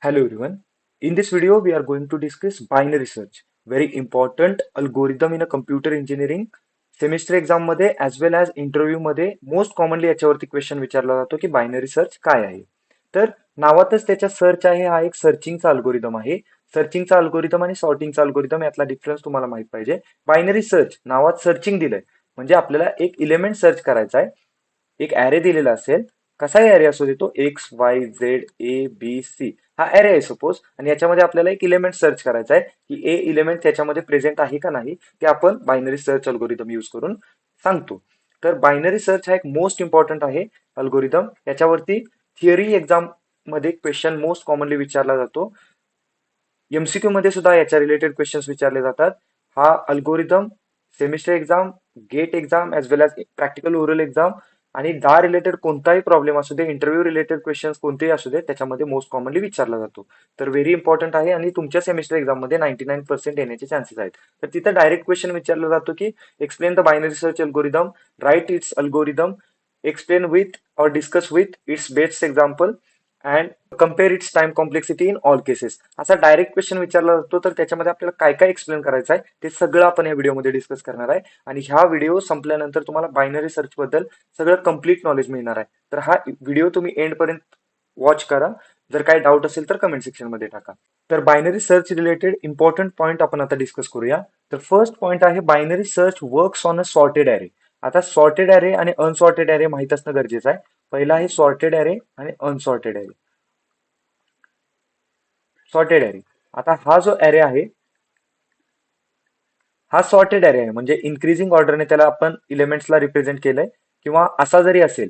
Hello everyone. In this video, we are going to discuss binary search, very important algorithm in a computer engineering. Semester exam मध्ये as वेल as interview मध्ये most commonly याच्यावरती question विचारला जातो की binary search काय आहे. तर नावातच त्याच्या सर्च आहे, हा एक सर्चिंगचा अल्गोरिदम आहे. सर्चिंगचा अल्गोरिदम आणि सॉर्टिंगचा अल्गोरिदम यातला डिफरन्स तुम्हाला माहित पाहिजे. बायनरी सर्च नावात सर्चिंग दिलंय म्हणजे आपल्याला एक इलेमेंट सर्च करायचा आहे. एक ऍरे दिलेला असेल, कसाही ऍरे असू दे तो X Y Z A B C, हा ऍरे आहे सपोज, आणि याच्यामध्ये आपल्याला एक इलेमेंट सर्च करायचा आहे की ए इलेमेंट त्याच्यामध्ये प्रेझेंट आहे का नाही, ते आपण बायनरी सर्च अल्गोरिदम यूज करून सांगतो. तर बायनरी सर्च हा एक मोस्ट इम्पॉर्टंट आहे अल्गोरिदम. याच्यावरती थिअरी एक्झाम मध्ये क्वेश्चन मोस्ट कॉमनली विचारला जातो. एमसीक्यू मध्ये सुद्धा याच्या रिलेटेड क्वेश्चन्स विचारले जातात. हा algorithm semester exam, GATE exam as well as practical oral exam आणि दहा रिलेटेड कोणताही प्रॉब्लेम असू दे, इंटरव्ह्यू रिलेटेड क्वेश्चन्स कोणतेही असू दे, त्याच्यामध्ये मोस्ट कॉमनली विचारला जातो. तर व्हेरी इम्पॉर्टंट आहे आणि तुमच्या सेमिस्टर एक्झाम मध्ये 99% येण्याचे चान्सेस आहेत. तर तिथं डायरेक्ट क्वेश्चन विचारला जातो की explain the binary search algorithm, write its algorithm, explain with और discuss with its best example and compare its time complexity in all cases, असा डायरेक्ट क्वेश्चन विचारला जातो. तर त्याच्यामध्ये आपल्याला काय काय एक्सप्लेन करायचं आहे ते सगळं आपण या व्हिडिओमध्ये डिस्कस करणार आहे. आणि ह्या व्हिडिओ संपल्यानंतर तुम्हाला बायनरी सर्च बद्दल सगळं कंप्लीट नॉलेज मिळणार आहे. तर हा व्हिडिओ तुम्ही एंड पर्यंत वॉच करा. जर काही डाऊट असेल तर कमेंट सेक्शन मध्ये टाका. तर binary search related important point आपण आता डिस्कस करूया. तर फर्स्ट पॉईंट आहे binary search works on a sorted array. आता सॉर्टेड ॲरे आणि अनसॉर्टेड ॲरे माहित असणं गरजेचं आहे. पहिला आहे सॉर्टेड ॲरे आणि अनसॉर्टेड ॲरे. सॉर्टेड ॲरे, आता हा जो ॲरे आहे हा सॉर्टेड ॲरे आहे, म्हणजे इन्क्रीजिंग ऑर्डरने त्याला आपण इलेमेंट्सला रिप्रेझेंट केलंय, किंवा असा जरी असेल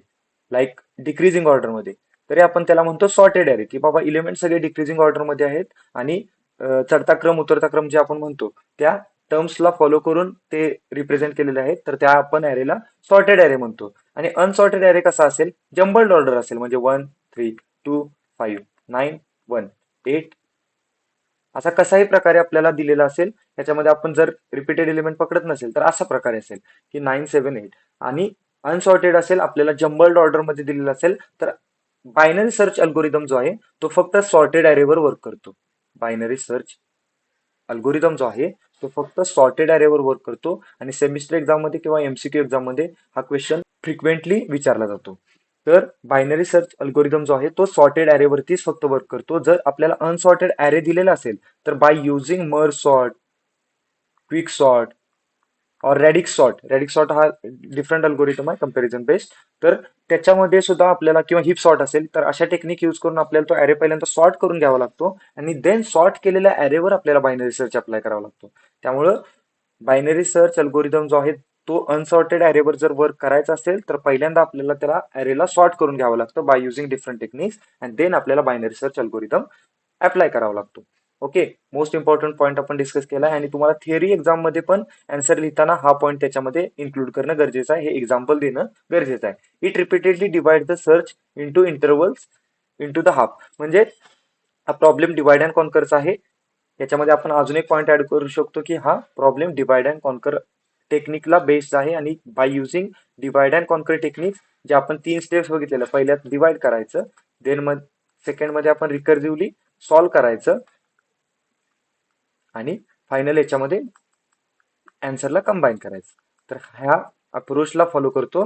लाईक डिक्रीजिंग ऑर्डरमध्ये, तरी आपण त्याला म्हणतो सॉर्टेड ॲरे, की बाबा इलेमेंट सगळे डिक्रीजिंग ऑर्डरमध्ये आहेत आणि चढता क्रम उतरता क्रम जे आपण म्हणतो त्या टर्म्सला फॉलो करून ते रिप्रेझेंट केलेले आहेत. तर त्या आपण ॲरेला सॉर्टेड ॲरे म्हणतो. आणि अनसॉर्टेड ॲरे कसा असेल, जम्बल्ड ऑर्डर असेल, म्हणजे 1 3 2 5 9 1 8, असा कसाही प्रकारे आपल्याला दिलेला असेल. त्याच्यामध्ये आपण जर रिपीटेड एलिमेंट पकडत नसेल तर असा प्रकारे असेल की 9 7 8. आणि अनसॉर्टेड असेल, आपल्याला जम्बल्ड ऑर्डर मध्ये दिलेला असेल, तर बायनरी सर्च अल्गोरिदम जो आहे तो फक्त सॉर्टेड ॲरेवर वर्क करतो. बायनरी सर्च अल्गोरिदम जो आहे तो फक्त सॉर्टेड ॲरेवर वर्क करतो. आणि सेमिस्टर एक्झाम मध्ये किंवा एमसीक्यू एक्झाम मध्ये हा क्वेश्चन फ्रिक्वेंटली विचारला जातो. तर बायनरी सर्च अल्गोरिदम जो आहे तो सॉर्टेड ॲरेवरतीच फक्त वर्क करतो. जर आपल्याला अनसॉर्टेड ॲरे दिलेला असेल तर by using merge sort, quick sort और रॅडिक सॉर्ट हा डिफरंट अल्गोरिदम आहे कम्पॅरिझन बेस्ड. तर त्याच्यामध्ये सुद्धा आपल्याला, किंवा हिप सॉर्ट असेल, तर अशा टेक्निक यूज करून आपल्याला तो ॲरे पहिल्यांदा सॉर्ट करून घ्यावा लागतो आणि देन सॉर्ट केलेल्या ॲरेवर आपल्याला बायनरी सर्च अप्लाय करावा लागतो. त्यामुळं बायनरी सर्च अल्गोरिदम जो आहे तो अनसॉर्टेड ॲरेवर जर वर्क करायचा असेल तर पहिल्यांदा आपल्याला त्याला ॲरेला सॉर्ट करून घ्यावं लागतं by using different techniques, and then आपल्याला बायनरी सर्च अल्गोरिदम अप्लाय करावा लागतो. ओके, मोस्ट इम्पॉर्टंट पॉईंट आपण डिस्कस केला आहे. आणि तुम्हाला थिअरी एक्झाम मध्ये पण आन्सर लिहिताना हा पॉईंट त्याच्यामध्ये इन्क्लूड करणं गरजेचं आहे, हे एक्झाम्पल देणं गरजेचं आहे. It repeatedly divide the search into intervals into the half, म्हणजे हा प्रॉब्लेम डिवाइड अँड कॉन्करचा आहे. याच्यामध्ये आपण अजून एक पॉईंट ऍड करू शकतो की हा प्रॉब्लेम डिवाइड अँड कॉन्कर टेक्निकला बेस्ड आहे. आणि by using divide and conquer technique, जे आपण 3 स्टेप्स बघितलेलं, पहिल्यात डिवाइड करायचं, देन सेकंड मध्ये आपण रिकर्सिव्हली सॉल्व्ह करायचं, आणि फायनल याच्यामध्ये अँसरला कंबाईन करायचं. तर ह्या अप्रोचला फॉलो करतो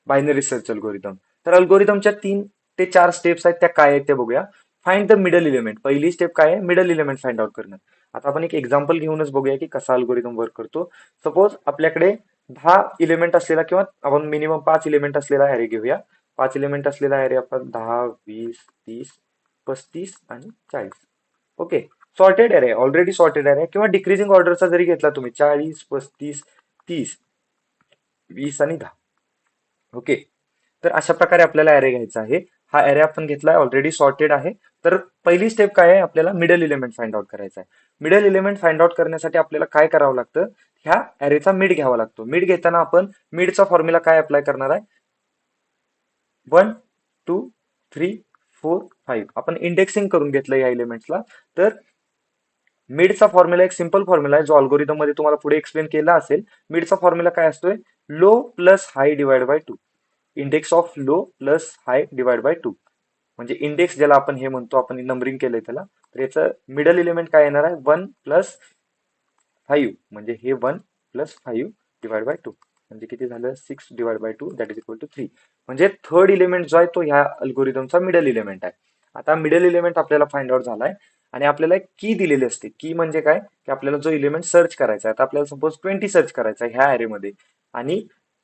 बायनरी सर्च अल्गोरिदम. तर अल्गोरिदमच्या 3 ते 4 स्टेप्स आहेत, त्या काय आहेत ते बघूया. फाइंड द मिडल इलेमेंट, पहिली स्टेप काय आहे, मिडल इलेमेंट फाइंड आउट करणं. आता आपण एक एक्झाम्पल घेऊनच बघूया की कसा अल्गोरिदम वर्क करतो. सपोज आपल्याकडे 10 इलेमेंट असलेला, किंवा आपण मिनिमम 5 इलेमेंट असलेला ॲरे घेऊया. 5 इलेमेंट असलेला ॲरे आपण 10 20 30 35 आणि 40. Okay, sorted array, already sorted array, किंवा डिक्रीजिंग ऑर्डरचा जरी घेतला तुम्ही, 40 35 30 20 आणि 10. ओके, तर अशा प्रकारे आपल्याला ॲरे घ्यायचा आहे. हा ॲरे आपण घेतलाय, ऑलरेडी सॉर्टेड आहे. तर पहिली स्टेप काय आहे, आपल्याला मिडल इलेमेंट फाइंड आउट करायचा आहे. मिडल इलेमेंट फाइंड आउट करण्यासाठी आपल्याला काय करावं लागतं, ह्या ॲरेचा मिड घ्यावा लागतो. मिड घेताना आपण मिडचा फॉर्म्युला काय अप्लाय करणार आहे, 1 2 3 4 5, आपण इंडेक्सिंग करून घेतलं या एलिमेंट्सला. तर मिडचा फॉर्म्युला एक सिंपल फॉर्म्युला आहे, जो अल्गोरिदम मध्ये तुम्हाला पुढे एक्सप्लेन केला असेल. मिडचा फॉर्म्युला काय असतोय, low plus high divide by 2, index of low plus high divide by 2. म्हणजे इंडेक्स ज्याला आपण हे म्हणतो, आपण नंबरिंग केलंय त्याला, तर याचं मिडल एलिमेंट काय येणार आहे, 1+5, म्हणजे हे 1+5 डिवाइड बाय 2, म्हणजे किती झालं, 6 divide by 2 that is equal to 3. म्हणजे थर्ड इलिमेंट जो आहे तो ह्या अल्गोरिदमचा मिडल इलिमेंट आहे. आता मिडल इलिमेंट आपल्याला फाइंड आउट झालाय आणि आपल्याला एक की दिलेली असते. की म्हणजे काय, की आपल्याला जो इलिमेंट सर्च करायचा आहे, आता आपल्याला सपोज 20 सर्च करायचा आहे ह्या ॲरेमध्ये, आणि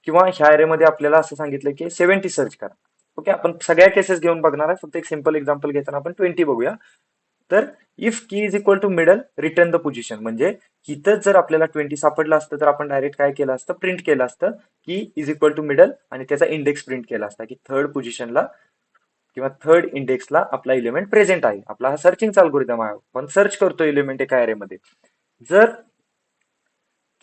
किंवा ह्या ॲरेमध्ये आपल्याला असं सांगितलं की 70 सर्च करा. ओके, आपण सगळ्या केसेस घेऊन बघणार आहे, फक्त एक सिंपल एक्झाम्पल घेताना आपण 20 बघूया. तर if key is equal to middle return the position, म्हणजे इथंच जर आपल्याला 20 सापडलं असतं तर आपण डायरेक्ट काय केलं असतं, प्रिंट केलं असतं की इज इक्वल टू मिडल, आणि त्याचा इंडेक्स प्रिंट केला असता की थर्ड पोझिशनला किंवा थर्ड इंडेक्सला आपला इलिमेंट प्रेझेंट आहे. आपला हा सर्चिंगचा अल्गोरिदम आहे, आपण सर्च करतो इलिमेंट एका ॲरेमध्ये. जर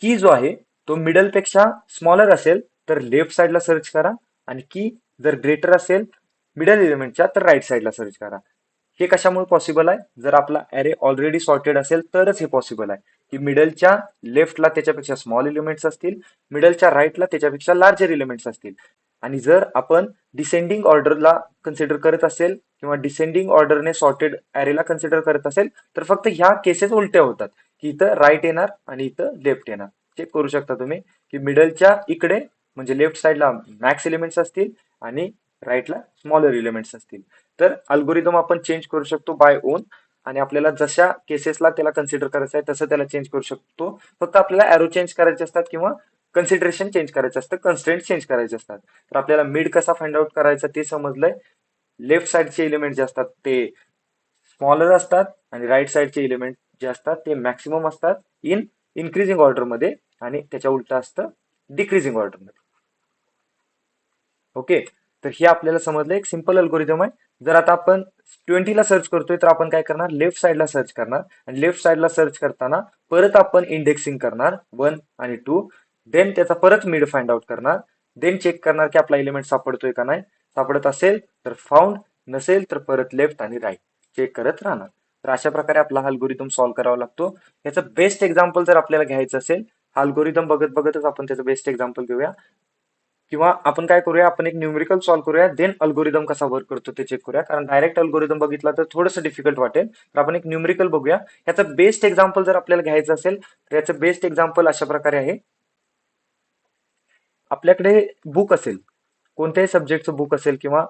की जो आहे तो मिडल पेक्षा स्मॉलर असेल तर लेफ्ट साइडला सर्च करा, आणि की जर ग्रेटर असेल मिडल एलिमेंटच्या तर राईट साइडला सर्च करा. हे कशामुळे पॉसिबल आहे, जर आपला ॲरे ऑलरेडी सॉर्टेड असेल तरच हे पॉसिबल आहे, की मिडलच्या लेफ्टला त्याच्यापेक्षा स्मॉल एलिमेंट्स असतील, मिडलच्या राईटला त्याच्यापेक्षा लार्जर एलिमेंट्स असतील. आणि जर आपण डिसेंडिंग ऑर्डरला कन्सिडर करत असेल किंवा डिसेंडिंग ऑर्डरने सॉर्टेड ॲरेला कन्सिडर करत असेल तर फक्त ह्या केसेस उलट्या होतात, की इथं राईट येणार आणि इथं लेफ्ट येणार. चेक करू शकता तुम्ही की मिडलच्या इकडे म्हणजे लेफ्ट साइडला मॅक्स एलिमेंट्स असतील आणि राईटला स्मॉलर एलिमेंट्स असतील. तर अल्गोरिदम आपण चेंज करू शकतो बाय ओन, आणि आपल्याला जशा केसेसला त्याला कन्सिडर करायचं आहे तसं त्याला चेंज करू शकतो. फक्त आपल्याला ॲरो चेंज करायचे असतात किंवा कन्सिडरेशन चेंज करायचं असतं, कन्स्ट्रेंट चेंज करायचे असतात. तर आपल्याला मिड कसा फाइंड आउट करायचा ते समजलंय. लेफ्ट साइडचे एलिमेंट जे असतात ते स्मॉलर असतात आणि राईट साइडचे एलिमेंट जे असतात ते मॅक्सिमम असतात इन इन्क्रीजिंग ऑर्डरमध्ये, आणि त्याच्या उलट असतं डिक्रीजिंग ऑर्डरमध्ये. ओके, तर हे आपल्याला समजलं एक सिंपल अल्गोरिदम आहे. जर आता आपण 20ला सर्च करतोय तर आपण काय करणार, लेफ्ट साइडला सर्च करणार, आणि लेफ्ट साइडला सर्च करताना परत आपण इंडेक्सिंग करणार 1 आणि 2, देन त्याचा परत मिड फाइंड आउट करणार, देन चेक करणार की आपला एलिमेंट सापडतोय का नाही, सापडत असेल तर फाउंड, नसेल तर परत लेफ्ट आणि राईट चेक करत राहणार. तर अशा प्रकारे आपला हा अल्गोरिदम सॉल्व्ह करावा लागतो. याचं बेस्ट एक्झाम्पल जर आपल्याला घ्यायचं असेल, हा अल्गोरिदम बघत बघतच आपण त्याचं बेस्ट एक्झाम्पल घेऊया, किंवा आपण काय करूया, आपण एक न्यूमेरिकल सॉल्व्ह करूया, देन अल्गोरिदम कसा वर्क करतो ते चेक करूया. कारण डायरेक्ट अल्गोरिदम बघितला तर थोडंसं डिफिकल्ट वाटेल, तर आपण एक न्यूमेरिकल बघूया. याचं बेस्ट एक्झाम्पल जर आपल्याला घ्यायचं असेल तर याचं बेस्ट एक्झाम्पल अशा प्रकारे आहे. आपल्याकडे बुक असेल, कोणत्याही सब्जेक्टचं बुक असेल किंवा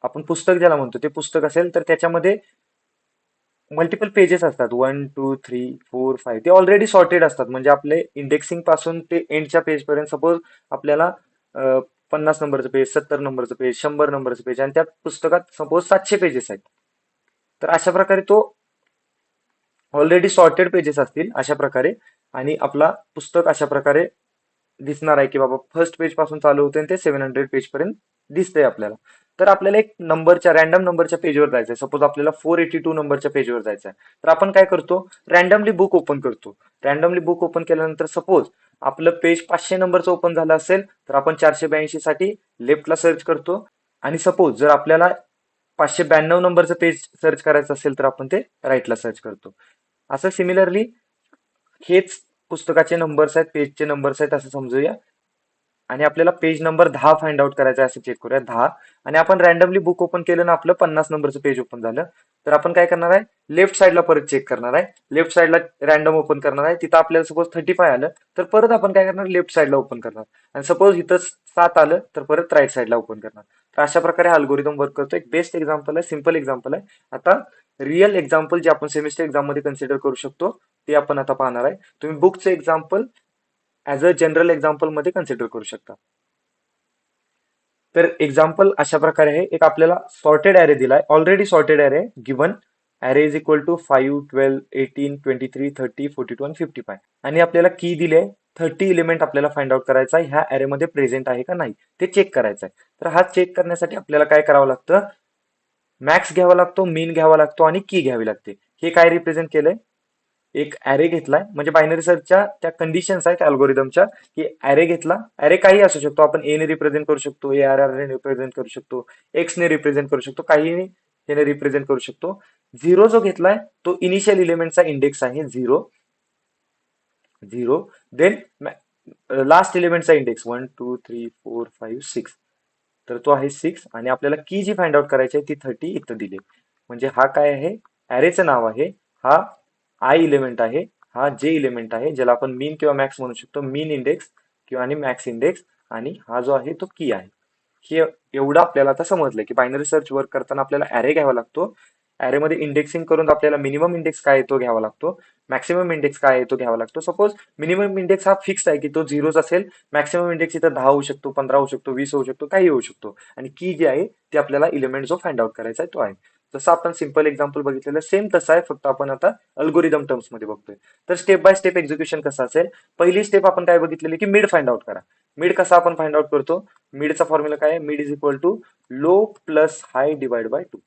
आपण पुस्तक ज्याला म्हणतो ते पुस्तक असेल, तर त्याच्यामध्ये मल्टिपल पेजेस असतात, 1, 2, 3, 4, 5, ते ऑलरेडी सॉर्टेड असतात. म्हणजे आपले इंडेक्सिंग पासून ते एंडच्या पेज पर्यंत सपोज आपल्याला 50 नंबरचं पेज, 70 नंबरचं पेज, 100 नंबरचं पेज, आणि त्या पुस्तकात सपोज 700 पेजेस आहेत. तर अशा प्रकारे तो ऑलरेडी सॉर्टेड पेजेस असतील अशा प्रकारे, आणि आपला पुस्तक अशा प्रकारे दिसणार आहे की बाबा फर्स्ट पेज पासून चालू होते आणि ते 700 पेज पर्यंत दिसतंय आपल्याला. तर आपल्याला एक नंबरच्या रॅन्डम नंबरच्या पेजवर जायचंय, सपोज आपल्याला 482 नंबरच्या पेजवर जायचं आहे. तर आपण काय करतो, रॅन्डमली बुक ओपन करतो. रॅन्डमली बुक ओपन केल्यानंतर सपोज आपलं पेज 500 नंबरचं ओपन झालं असेल तर आपण 482 साठी लेफ्टला सर्च करतो, आणि सपोज जर आपल्याला 592 नंबरचं पेज सर्च करायचं असेल तर आपण ते राईटला सर्च करतो. असं सिमिलरली हेच पुस्तकाचे नंबर्स आहेत, पेजचे नंबर्स आहेत असं समजूया, आणि आपल्याला पेज नंबर 10 फाइंड आउट करायचा आहे असं चेक करूया, 10. आणि आपण रॅन्डमली बुक ओपन केलं ना, आपलं 50 नंबरचं पेज ओपन झालं, तर आपण काय करणार आहे, लेफ्ट साइडला परत चेक करणार आहे. लेफ्ट साइडला रॅन्डम ओपन करणार आहे, तिथं आपल्याला सपोज 35 आलं तर परत आपण काय करणार, लेफ्ट साइडला ओपन करणार, आणि सपोज इथं 7 आलं तर परत राईट साइडला ओपन करणार. तर अशा प्रकारे हा अल्गोरिदम वर्क करतो. एक बेस्ट एक्झाम्पल आहे, सिंपल एक्झाम्पल आहे. आता रिअल एक्झाम्पल जे आपण सेमिस्टर एक्झाम मध्ये कन्सिडर करू शकतो ते आपण आता पाहणार आहे. तुम्ही बुकचं example as a general example मध्ये कन्सिडर करू शकता. तर एक्झाम्पल अशा प्रकारे आहे, एक आपल्याला सॉर्टेड ॲरे दिलाय, already sorted array given, array is equal to 5, 12, 18, 23, 30, 42 आणि 55, आणि आपल्याला की दिले 30 एलिमेंट आपल्याला फाइंड आउट करायचा आहे, ह्या ॲरे मध्ये प्रेझेंट आहे का नाही ते चेक करायचं आहे. तर हा चेक करण्यासाठी आपल्याला काय करावं लागतं, मॅक्स घ्यावा लागतो, मीन घ्यावा लागतो आणि की घ्यावी लागते. हे काय रिप्रेझेंट केलंय, एक ॲरे घेतलाय, म्हणजे बायनरी सर्चच्या त्या कंडिशन्स आहेत अल्गोरिदमच्या, की ॲरे घेतला, ॲरे काही असू शकतो, आपण ए ने रिप्रेझेंट करू शकतो, ए आर आर ने रिप्रेझेंट करू शकतो, एक्स ने रिप्रेझेंट करू शकतो, काही ने रिप्रेझेंट करू शकतो. झिरो जो घेतलाय तो इनिशियल एलिमेंटचा इंडेक्स आहे, झिरो, झिरो, देन लास्ट एलिमेंटचा इंडेक्स 1, 2, 3, 4, 5, 6. तर तो आहे 6 आणि आपल्याला की जी फाइंड आउट करायची आहे ती 30 इथं दिली. म्हणजे हा काय आहे, ॲरेचं नाव आहे, हा आय इलेमेंट आहे, हा जे इलेमेंट आहे, ज्याला आपण मीन किंवा मॅक्स म्हणू शकतो, मीन इंडेक्स किंवा आणि मॅक्स इंडेक्स, आणि हा जो आहे तो की आहे. हे एवढं आपल्याला आता समजलंय की बायनरी सर्च वर्क करताना आपल्याला ॲरे घ्यावा लागतो. ॲरेमध्ये इंडेक्सिंग करून आपल्याला मिनिमम इंडेक्स काय आहे तो घ्यावा लागतो, मॅक्सिमम इंडेक्स काय आहे तो घ्यावा लागतो. सपोज मिनिमम इंडेक्स हा फिक्स आहे की तो 0च असेल, मॅक्सिमम इंडेक्स इथं 10 होऊ शकतो, 15 होऊ शकतो, 20 होऊ शकतो, काही होऊ शकतो. आणि की जे आहे ते आपल्याला इलेमेंट जो फाइंड आउट करायचा आहे तो आहे. जसं आपण सिंपल एक्झाम्पल बघितलेलं सेम तसं आहे, फक्त आपण आता अल्गोरिदम टर्म्स मध्ये बघतोय. तर स्टेप बाय स्टेप एक्झिक्युशन कसं असेल, पहिली स्टेप आपण काय बघितलेली की मिड फाइंड आउट करा. मिड कसा आपण फाइंड आउट करतो, मिडचा फॉर्म्युला काय आहे, mid is equal to low plus high divide by 2.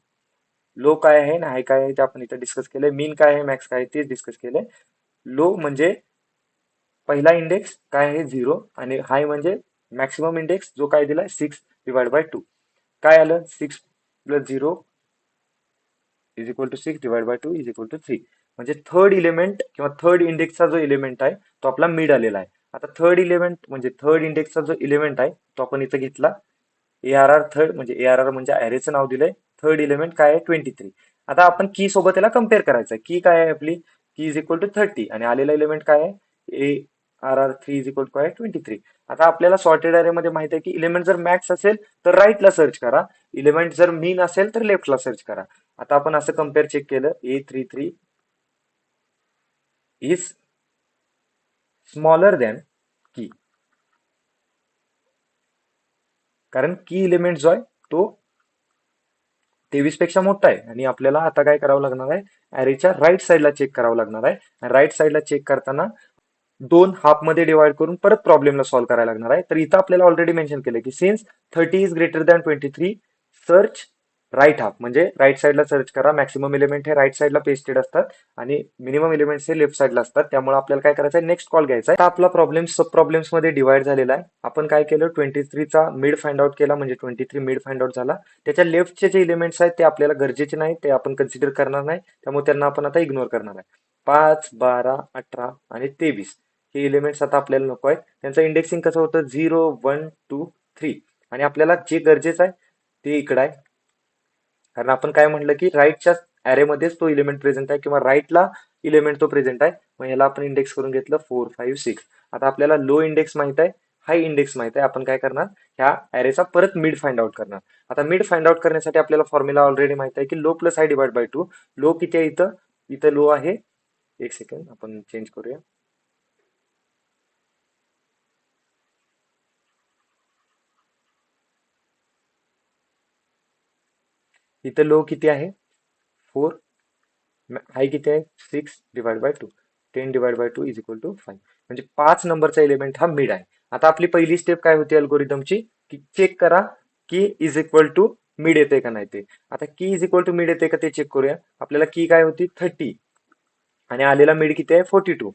Low काय आहे ना हाय काय आहे ते आपण इथे डिस्कस केलंय, मीन काय आहे मॅक्स काय आहे तेच डिस्कस केलंय. लो म्हणजे पहिला इंडेक्स काय आहे 0 आणि हाय म्हणजे मॅक्सिमम इंडेक्स जो काय दिलाय 6 डिवाइड बाय 2. काय आलं 6 plus 0 is equal to 6 divide by 2 is equal to 3. म्हणजे थर्ड इलेमेंट किंवा थर्ड इंडेक्सचा जो इलेमेंट आहे तो आपला मिड आलेला आहे. आता थर्ड इलेमेंट म्हणजे थर्ड इंडेक्सचा जो इलेमेंट आहे तो आपण इथं घेतला ARR थर्ड, म्हणजे ARR म्हणजे ॲरेचं नाव दिलंय. थर्ड इलेमेंट काय आहे 23. आता आपण की सोबत याला कम्पेअर करायचं आहे. की काय आहे आपली, की इज इक्वल टू 30 आणि आलेला इलेमेंट काय आहे ARR3 इज इक्वल टू काय 23. आता आपल्याला सॉर्टेड अरे मध्ये माहित आहे की इलेमेंट जर मॅक्स असेल तर राईटला सर्च करा, इलेमेंट जर मीन असेल तर लेफ्टला सर्च करा. आता आपण असं कम्पेअर चेक केलं, A33 इज स्मॉलर दॅन की, कारण की इलेमेंट जो आहे तो 23 पेक्षा मोठा आहे आणि आपल्याला आता काय करावं लागणार आहे, अॅरेच्या राईट साईडला चेक करावं लागणार आहे. राईट साईडला चेक करताना दोन हाफ मध्ये डिवाइड करून परत प्रॉब्लेमला सॉल्व्ह करायला लागणार आहे. तर इथं आपल्याला ऑलरेडी मेन्शन केलं की since 30 is greater than 23 search right half, म्हणजे राईट साईडला सर्च करा. मॅक्सिमम एलिमेंट हे राईट साईडला पेस्टेड असतात आणि मिनिमम एलिमेंट्स हे लेफ्ट साईडला असतात. त्यामुळे आपल्याला काय करायचं आहे, नेक्स्ट कॉल घ्यायचा आहे. आता आपला प्रॉब्लेम सब प्रॉब्लेम्स मध्ये डिवाइड झालेला आहे. आपण काय केलं 23चा मिड फाइंड आउट केला, म्हणजे 23 मिड फाइंड आउट झाला. त्याच्या लेफ्टचे जे इलिमेंट्स आहेत ते आपल्याला गरजेचे नाही, ते आपण कन्सिडर करणार नाही, त्यामुळे त्यांना आपण आता इग्नोर करणार आहे. 5, 12, 18 आणि 23 हे एलिमेंट्स आता आपल्याला नको आहेत. त्यांचं इंडेक्सिंग कसं होतं 0, 1, 2, 3. आणि आपल्याला जे गरजेचं आहे ते इकडं आहे, कारण आपण काय म्हटलं की राईटच्या अॅरेमध्येच तो इलिमेंट प्रेझेंट आहे किंवा राईटला इलिमेंट तो प्रेझेंट आहे. मग याला आपण इंडेक्स करून घेतलं 4, 5, 6. आता आपल्याला लो इंडेक्स माहित आहे, हाय इंडेक्स माहित आहे. आपण काय करणार, ह्या अॅरेचा परत मिड फाइंड आउट करणार. आता मिड फाइंड आउट करण्यासाठी आपल्याला फॉर्म्युला ऑलरेडी माहित आहे की low plus high divide by 2. Low किती आहे इथं, इथं लो आहे, एक सेकंड आपण चेंज करूया. इथं लो किती आहे 4, हाय किती आहे 6 divide by 2. 10 divide by 2 is equal to 5. म्हणजे 5 नंबरचा एलिमेंट हा मिड आहे. आता आपली पहिली स्टेप काय होती अल्गोरिदमची, की चेक करा की इज इक्वल टू मिड येते का नाही ते. आता की इज इक्वल टू मिड येते का ते चेक करूया. आपल्याला की काय होती 30 आणि आलेला मिड किती आहे 42.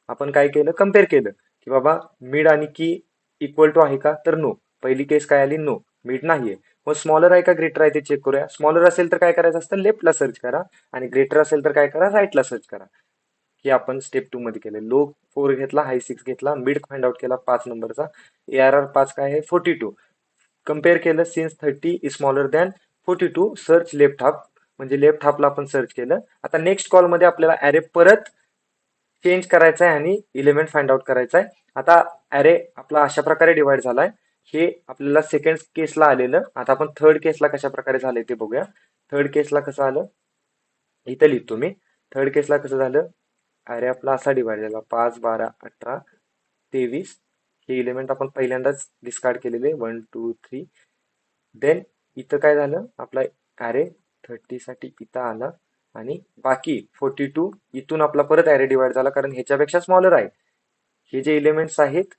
आपण काय केलं, कम्पेअर केलं की बाबा मिड आणि की इक्वल टू आहे का, तर नो. पहिली केस काय आली, नो, मिड नाहीये. मग स्मॉलर आहे का ग्रेटर आहे ते चेक करूया. स्मॉलर असेल तर काय करायचं असतं, लेफ्टला सर्च करा, आणि ग्रेटर असेल तर काय करा, राईटला सर्च करा. हे आपण स्टेप 2 मध्ये केले. लो 4 घेतला, हाय 6 घेतला, मिड फाइंड आउट केला 5 नंबरचा. ARR 5 काय आहे 42. कम्पेअर केलं, since 30 is smaller than 42 search left half, म्हणजे लेफ्ट हाफला आपण सर्च केलं. आता नेक्स्ट कॉल मध्ये आपल्याला अॅरे परत चेंज करायचा आहे आणि इलेमेंट फाइंड आउट करायचा आहे. आता अॅरे आपला अशा प्रकारे डिवाइड झालाय. हे आपल्याला सेकंड केसला आलेलं. आता आपण थर्ड केसला कशा प्रकारे झालंय ते बघूया. थर्ड केसला कसं आलं, इथं लिहितो मी. थर्ड केसला कसं झालं, अरे आपला असा डिवाइड झाला 5, 12, 18, 23. हे इलेमेंट आपण पहिल्यांदाच डिस्कार्ड केलेले 1, 2, 3. देन इथं काय झालं, आपला अरे 30 साठी इथं आला आणि बाकी 42 इथून आपला परत अरे डिवाइड झाला, कारण ह्याच्यापेक्षा स्मॉलर आहे. हे जे इलेमेंट्स आहेत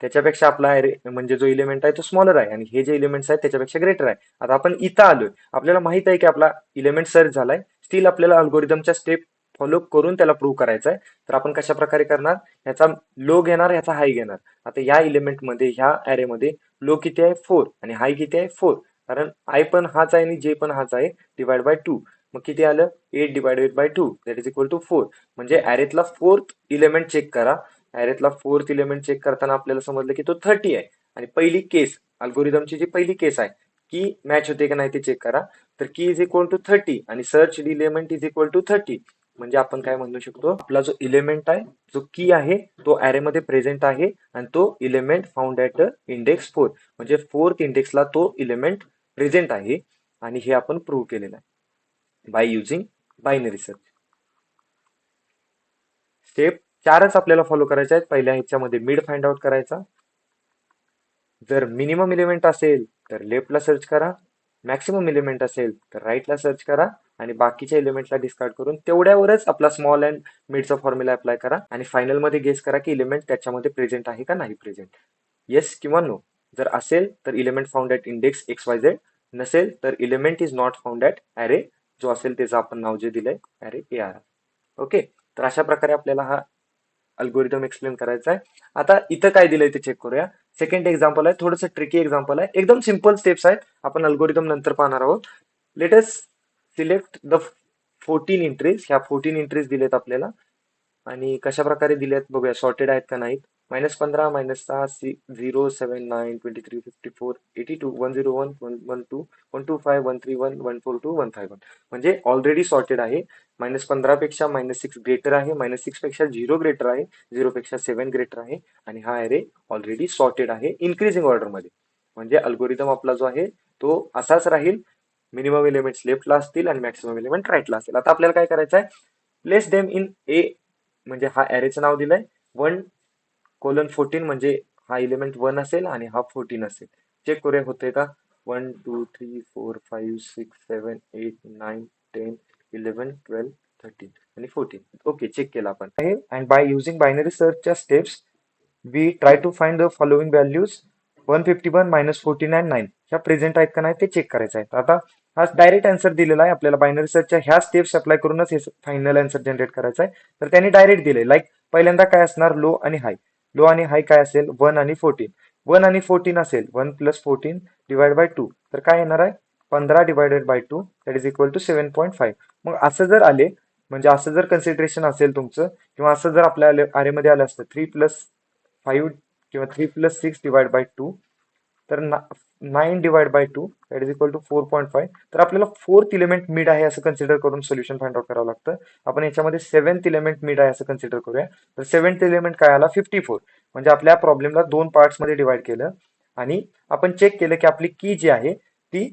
त्याच्यापेक्षा आपला अरे म्हणजे जो इलेमेंट आहे तो स्मॉलर आहे, आणि हे जे इलेमेंट्स आहेत त्याच्यापेक्षा ग्रेटर आहे. आता आपण इथं आलोय, आपल्याला माहित आहे की आपला इलेमेंट सर्च झालाय. स्टील आपल्याला अल्गोरिदमच्या स्टेप फॉलो करून त्याला प्रूव्ह करायचा आहे. तर आपण कशा प्रकारे करणार, ह्याचा लो घेणार, ह्याचा हाय घेणार. आता या इलेमेंट मध्ये, ह्या अरे मध्ये लो किती आहे 4 आणि हाय किती आहे 4, कारण आय पण हाच आहे आणि जे पण हाच आहे, डिवाइड बाय 2. मग किती आलं 8 divided by 2 that is equal to 4. म्हणजे अरेतला फोर्थ इलेमेंट चेक करा. अरेतला फोर्थ इलेमेंट चेक करताना आपल्याला समजलं की तो 30 आहे. आणि पहिली केस अल्गोरिदमची जी पहिली केस आहे की मॅच होते का नाही ते चेक करा. तर की इज इक्वल टू 30 आणि search element is equal to 30. म्हणजे आपण काय म्हणू शकतो, आपला जो इलेमेंट आहे, जो की आहे, तो अरे मध्ये प्रेझेंट आहे आणि तो इलेमेंट फाउंड ऍट इंडेक्स 4, म्हणजे 4th इंडेक्सला तो इलेमेंट प्रेझेंट आहे. आणि हे आपण प्रूव्ह केलेलं आहे by using binary search. Step 4च आपल्याला फॉलो करायच्या आहेत. पहिल्या ह्याच्यामध्ये मिड फाइंड आउट करायचा. जर मिनिमम एलिमेंट असेल तर लेफ्टला सर्च करा, मॅक्सिमम एलिमेंट असेल तर राईटला सर्च करा आणि बाकीच्या एलिमेंटला डिस्कार्ड करून तेवढ्यावरच आपला स्मॉल अँड मिडचा फॉर्म्युला अप्लाय करा आणि फायनल मध्ये गेस करा की एलिमेंट त्याच्यामध्ये प्रेझेंट आहे का नाही प्रेझेंट, येस किंवा नो. जर असेल तर element found at index XYZ, नसेल तर element is not found at अरे, जो असेल त्याचं आपण नाव जे दिलंय अरे AR. ओके, तर अशा प्रकारे आपल्याला हा अल्गोरिदम एक्सप्लेन करायचा आहे. आता इथं काय दिलंय ते चेक करूया. सेकंड एक्झाम्पल आहे, थोडंसं ट्रिकी एक्झाम्पल आहे, एकदम सिम्पल स्टेप्स आहेत. आपण अल्गोरिदम नंतर पाहणार आहोत. Let us select the 14 entries. ह्या 14 एंट्रीज दिलेत आपल्याला आणि कशा प्रकारे दिलेत बघूया, सॉर्टेड आहेत का नाहीत. -15, -6, 0, 7, 9, 23, 54, 82, 101, 112, 125, 131, 142, 151. म्हणजे ऑलरेडी सॉर्टेड आहे. -15 पेक्षा -6 ग्रेटर आहे, -6 पेक्षा 0 ग्रेटर आहे, 0 पेक्षा 7 ग्रेटर आहे आणि हा अरे ऑलरेडी सॉर्टेड आहे इन्क्रीजिंग ऑर्डर मध्ये. म्हणजे अल्गोरिदम आपला जो आहे तो असाच राहील. मिनिमम एलिमेंट्स लेफ्टला असतील आणि मॅक्सिमम एलिमेंट राईटला असेल. आता आपल्याला काय करायचं आहे, प्लेस देम इन ए, म्हणजे हा अरेचं नाव दिलंय 1:14, म्हणजे हा इलेमेंट 1 असेल आणि हा 14 असेल. चेक करूया होतंय का. 1 2 3 4 5 6 7 8 9 10 11 12 13 आणि 14. ओके, चेक केला आपण आहे. अँड बाय युझिंग बायनरी सर्चच्या steps we try to find the following values 151 -14 and 9 ह्या प्रेझेंट आहेत का नाही ते चेक करायचं आहे. आता हा डायरेक्ट आन्सर दिलेला आहे आपल्याला. बायनरी सर्चच्या ह्या स्टेप्स अप्लाय करूनच हे फायनल आन्सर जनरेट करायचा आहे. तर त्यांनी डायरेक्ट दिले, लाईक पहिल्यांदा काय असणार, लो आणि हाय. लो आणि हाय काय असेल, 1 आणि 14. 1 आणि 14 असेल, 1 + 14 डिवाइड बाय 2, तर काय येणार आहे, 15 divided by 2 that is equal to 7.5. मग असं जर आले, म्हणजे असं जर कन्सिडरेशन असेल तुमचं, किंवा असं जर आपल्या अरेमध्ये आलं असतं 3 + 5 किंवा 3 + 6 डिवाइड बाय 2, तर 9 divide by 2 that is equal to 4.5. तर आपल्याला 4th इलेमेंट मिड आहे असं कन्सिडर करून सोल्युशन फाइंड आउट करावं लागतं. आपण याच्यामध्ये 7th इलेमेंट मिड आहे असं कन्सिडर करूया. तर 7th इलेमेंट काय आला, 54. म्हणजे आपल्या प्रॉब्लेमला 2 पार्ट्स मध्ये डिवाइड केलं आणि आपण चेक केलं की आपली की जी आहे ती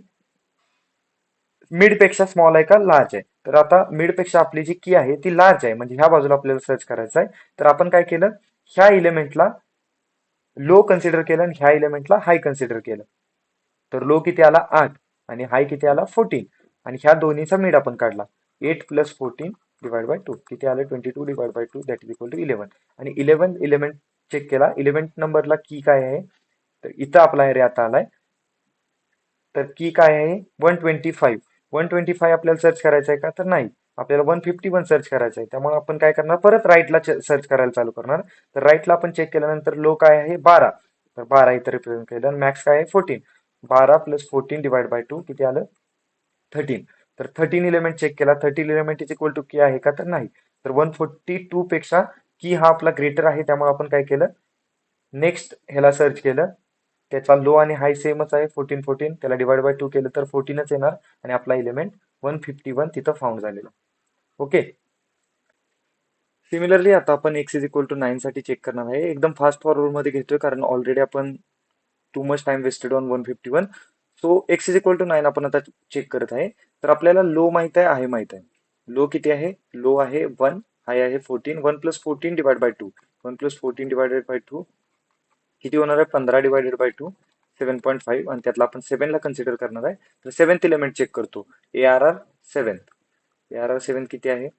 मिड पेक्षा स्मॉल आहे का लार्ज आहे. तर आता मिड पेक्षा आपली जी की आहे ती लार्ज आहे, म्हणजे ह्या बाजूला आपल्याला सर्च करायचं आहे. तर आपण काय केलं, ह्या इलेमेंटला लो कन्सिडर केलं आणि ह्या इलेमेंटला हाय कन्सिडर केलं. तर लो किती आला, 8, आणि हाय किती आला, 14. आणि ह्या दोन्हीचा मिड आपण काढला. 8 + 14 डिवाइड बाय 2 किती आलं, 22 divide by 2 that is equal to 11. आणि 11 इलेमेंट चेक केला, 11 नंबरला की काय आहे, तर इथं आपला एरिया आता आलाय. तर की काय आहे, 125. 125 आपल्याला सर्च करायचं आहे का, तर नाही, आपल्याला 151 सर्च करायचं आहे. त्यामुळे आपण काय करणार, परत राईटला सर्च करायला चालू करणार. तर राईटला आपण चेक केल्यानंतर लो काय आहे, 12. तर 12 इथं रिप्रेझेंट केलं आणि मॅक्स काय आहे, 14. 12 + 14 डिवाइड बाय 2 किती आलं, 13. तर 13 इलेमेंट चेक केला, 13 element is equal to key आहे का, तर नाही. तर 142 पेक्षा की हा आपला ग्रेटर आहे, त्यामुळे आपण काय केलं, नेक्स्ट ह्याला सर्च केलं. त्याचा लो आणि हाय सेमच आहे, 14 14. त्याला डिवाइड बाय 2 केलं तर 14च येणार आणि आपला इलेमेंट 151 तिथं फाउंड झालेला. ओके, सिमिलरली आता आपण x इज इक्वल टू 9 साठी चेक करणार आहे. एकदम फास्ट फॉरवर्ड मध्ये घेतोय कारण ऑलरेडी आपण too much time wasted on 151. So x is equal to 9 आपण आता चेक करत आहे. तर आपल्याला लो माहित आहे, आहे माहित आहे. लो किती आहे, लो आहे 1, हाय आहे 14. 1 + 14 डिवाइड बाय 2, 1 + 14 डिवाइडेड बाय 2 किती होणार आहे, 15 डिवाइडेड बाय 2 7.5. आणि त्यातला आपण 7 ला कन्सिडर करणार आहे. तर 7th इलेमेंट चेक करतो, ARR 7. ARR 7 किती आहे,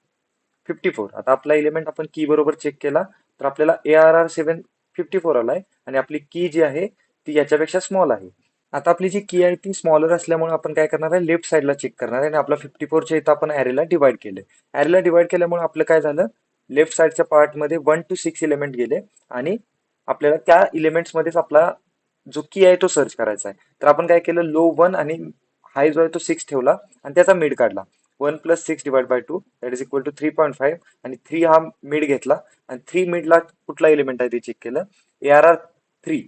54. आता आपला इलेमेंट आपण की बरोबर चेक केला तर आपल्याला ARR 7 54 आलाय आणि आपली की जी आहे ती याच्यापेक्षा स्मॉल आहे. आता आपली जी की आहे ती स्मॉलर असल्यामुळे आपण काय करणार आहे, लेफ्ट साईडला चेक करणार आहे आणि आपला 54च्या इथं आपण ॲरेला डिवाइड केले. ॲरेला डिवाइड केल्यामुळे आपलं काय झालं, लेफ्ट साईडच्या पार्टमध्ये 1 to 6 इलेमेंट गेले आणि आपल्याला त्या इलेमेंट्स मध्येच आपला जो की आहे तो सर्च करायचा आहे. तर आपण काय केलं, लो 1 आणि हाय जो आहे तो 6 ठेवला आणि त्याचा मिड काढला. 1 + 6 divide by 2 that is equal to 3.5. आणि 3 हा मिड घेतला आणि 3 मिडला कुठला एलिमेंट आहे ते चेक केलं, ARR 3.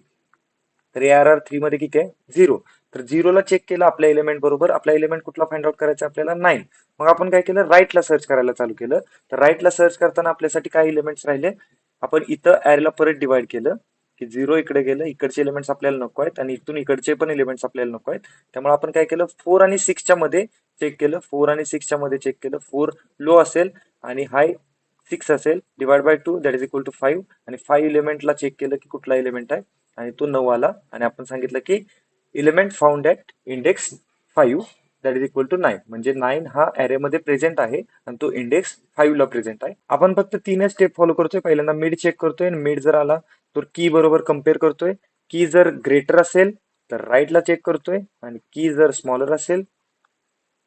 तर ARR3 मध्ये किती आहे 0. तर 0ला चेक केलं आपल्या एलिमेंट बरोबर. आपला एलिमेंट कुठला फाइंड आउट करायचा आपल्याला 9. मग आपण काय केलं राईटला सर्च करायला चालू केलं. तर राईटला सर्च करताना आपल्यासाठी काय एलिमेंट्स राहिले, आपण इथं ऍरेला परत डिवाइड केलं की 0 इकडे गेलं, इकडचे एलिमेंट्स आपल्याला नको आहेत आणि इथून इकडचे पण एलिमेंट्स आपल्याला नको आहेत. त्यामुळे आपण काय केलं 4 आणि 6च्या मध्ये चेक केलं. 4 आणि 6च्या मध्ये चेक केलं. 4 लो असेल आणि हाय 6 असेल, divide by 2 that is equal to 5. आणि 5 एलिमेंटला चेक केलं की कुठला एलिमेंट आहे आणि तो 9 आला आणि आपण सांगितलं की element found at index 5 that is equal to 9. म्हणजे 9 हा अरे मध्ये प्रेझेंट आहे आणि तो इंडेक्स 5 ला प्रेझेंट आहे. आपण फक्त 3 स्टेप फॉलो करतोय. पहिल्यांदा मिड चेक करतोय आणि मिड जर आला तर की बरोबर कम्पेअर करतोय. की जर ग्रेटर असेल तर राईटला चेक करतोय आणि की जर स्मॉलर असेल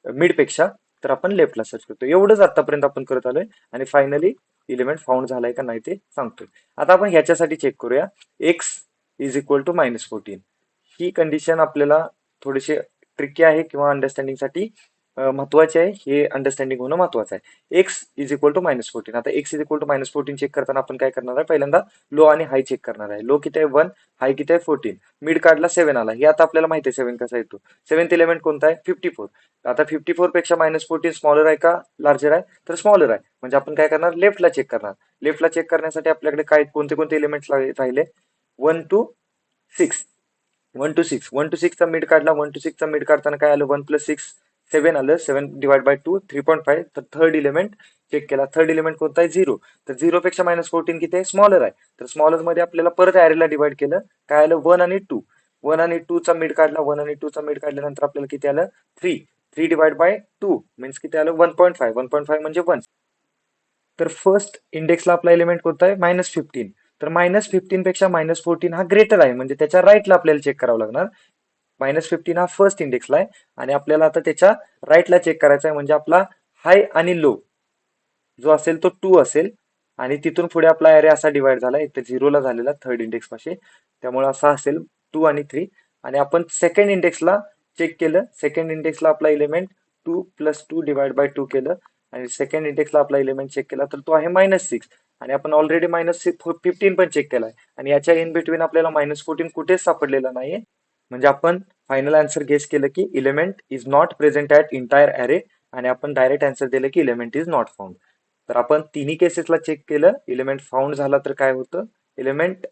मिड पेक्षा तर आपण लेफ्टला सर्च करतो. एवढंच आतापर्यंत आपण करत आलोय आणि फायनली एलिमेंट फाउंड झालाय का नाही ते सांगतोय. आता आपण ह्याच्यासाठी चेक करूया. X is equal to -14. ही कंडिशन आपल्याला थोडीशी ट्रिकी आहे किंवा अंडरस्टँडिंगसाठी महत्वाचे आहे. हे अंडरस्टँडिंग होणं महत्वाचं आहे. X is equal to -14. आता X is equal to -14 check करताना आपण काय करणार आहे, पहिल्यांदा लो आणि हाय चेक करणार आहे. लो किती आहे 1, हाय किती आहे 14. मिड काढला 7 आला. हे आता आपल्याला माहिती आहे 7 कसा येतो. 7th एलिमेंट कोणता आहे 54. आता 54 पेक्षा -14 स्मॉलर आहे का लार्जर आहे, तर स्मॉलर आहे. म्हणजे आपण काय करणार लेफ्टला चेक करणार. लेफ्टला चेक करण्यासाठी आपल्याकडे काय कोणते कोणते एलिमेंट्स राहिले 1 to 6. 1 to 6 चा मिड काढला. 1 to 6 चा मिड काढताना काय आलं 1 + 6 7 आलं. 7 डिवाइड बाय 2 3.5. तर थर्ड एलिमेंट चेक केला. थर्ड एलिमेंट कोणता आहे 0. तर 0 पेक्षा -14 किती आहे स्मॉलर आहे. तर स्मॉलर मध्ये आपल्याला परत ऍरेला डिवाइड केलं. काय आलं 1 आणि 2. 1 आणि 2 चा मिड काढला. 1 आणि 2 चा मिड काढल्यानंतर आपल्याला किती आलं 3. 3 डिवाइड बाय 2 मीन्स किती आलं 1.5. 1.5 म्हणजे 1. तर फर्स्ट इंडेक्सला आपला एलिमेंट कोणता आहे -15. तर -15 पेक्षा -14 हा ग्रेटर आहे. म्हणजे त्याच्या राईटला आपल्याला चेक करावं लागणार. -15 हा फर्स्ट इंडेक्सला आहे आणि आपल्याला आता त्याच्या राईटला चेक करायचा आहे. म्हणजे आपला हाय आणि लो जो असेल तो 2 असेल आणि तिथून पुढे आपला ऍरे असा डिवाइड झाला. इथे 0ला झालेला थर्ड इंडेक्स पाशी. त्यामुळे असा असेल 2 आणि 3. आणि आपण सेकंड इंडेक्सला चेक केलं. सेकंड इंडेक्सला आपला एलिमेंट 2 + 2 डिवाइड बाय 2 केलं आणि सेकंड इंडेक्सला आपला एलिमेंट चेक केला तर तो आहे -6. आणि आपण ऑलरेडी -15 पण चेक केलाय आणि याच्या इन बिटवीन आपल्याला -14 कुठेच सापडलेला नाहीये. म्हणजे आपण फायनल आन्सर गेस केलं की element is not present at entire अरे आणि आपण डायरेक्ट आन्सर दिलं की एलिमेंट इज नॉट फाउंड. तर आपण तिन्ही केसेसला चेक केलं. एलिमेंट फाउंड झाला तर काय होतं, एलिमेंट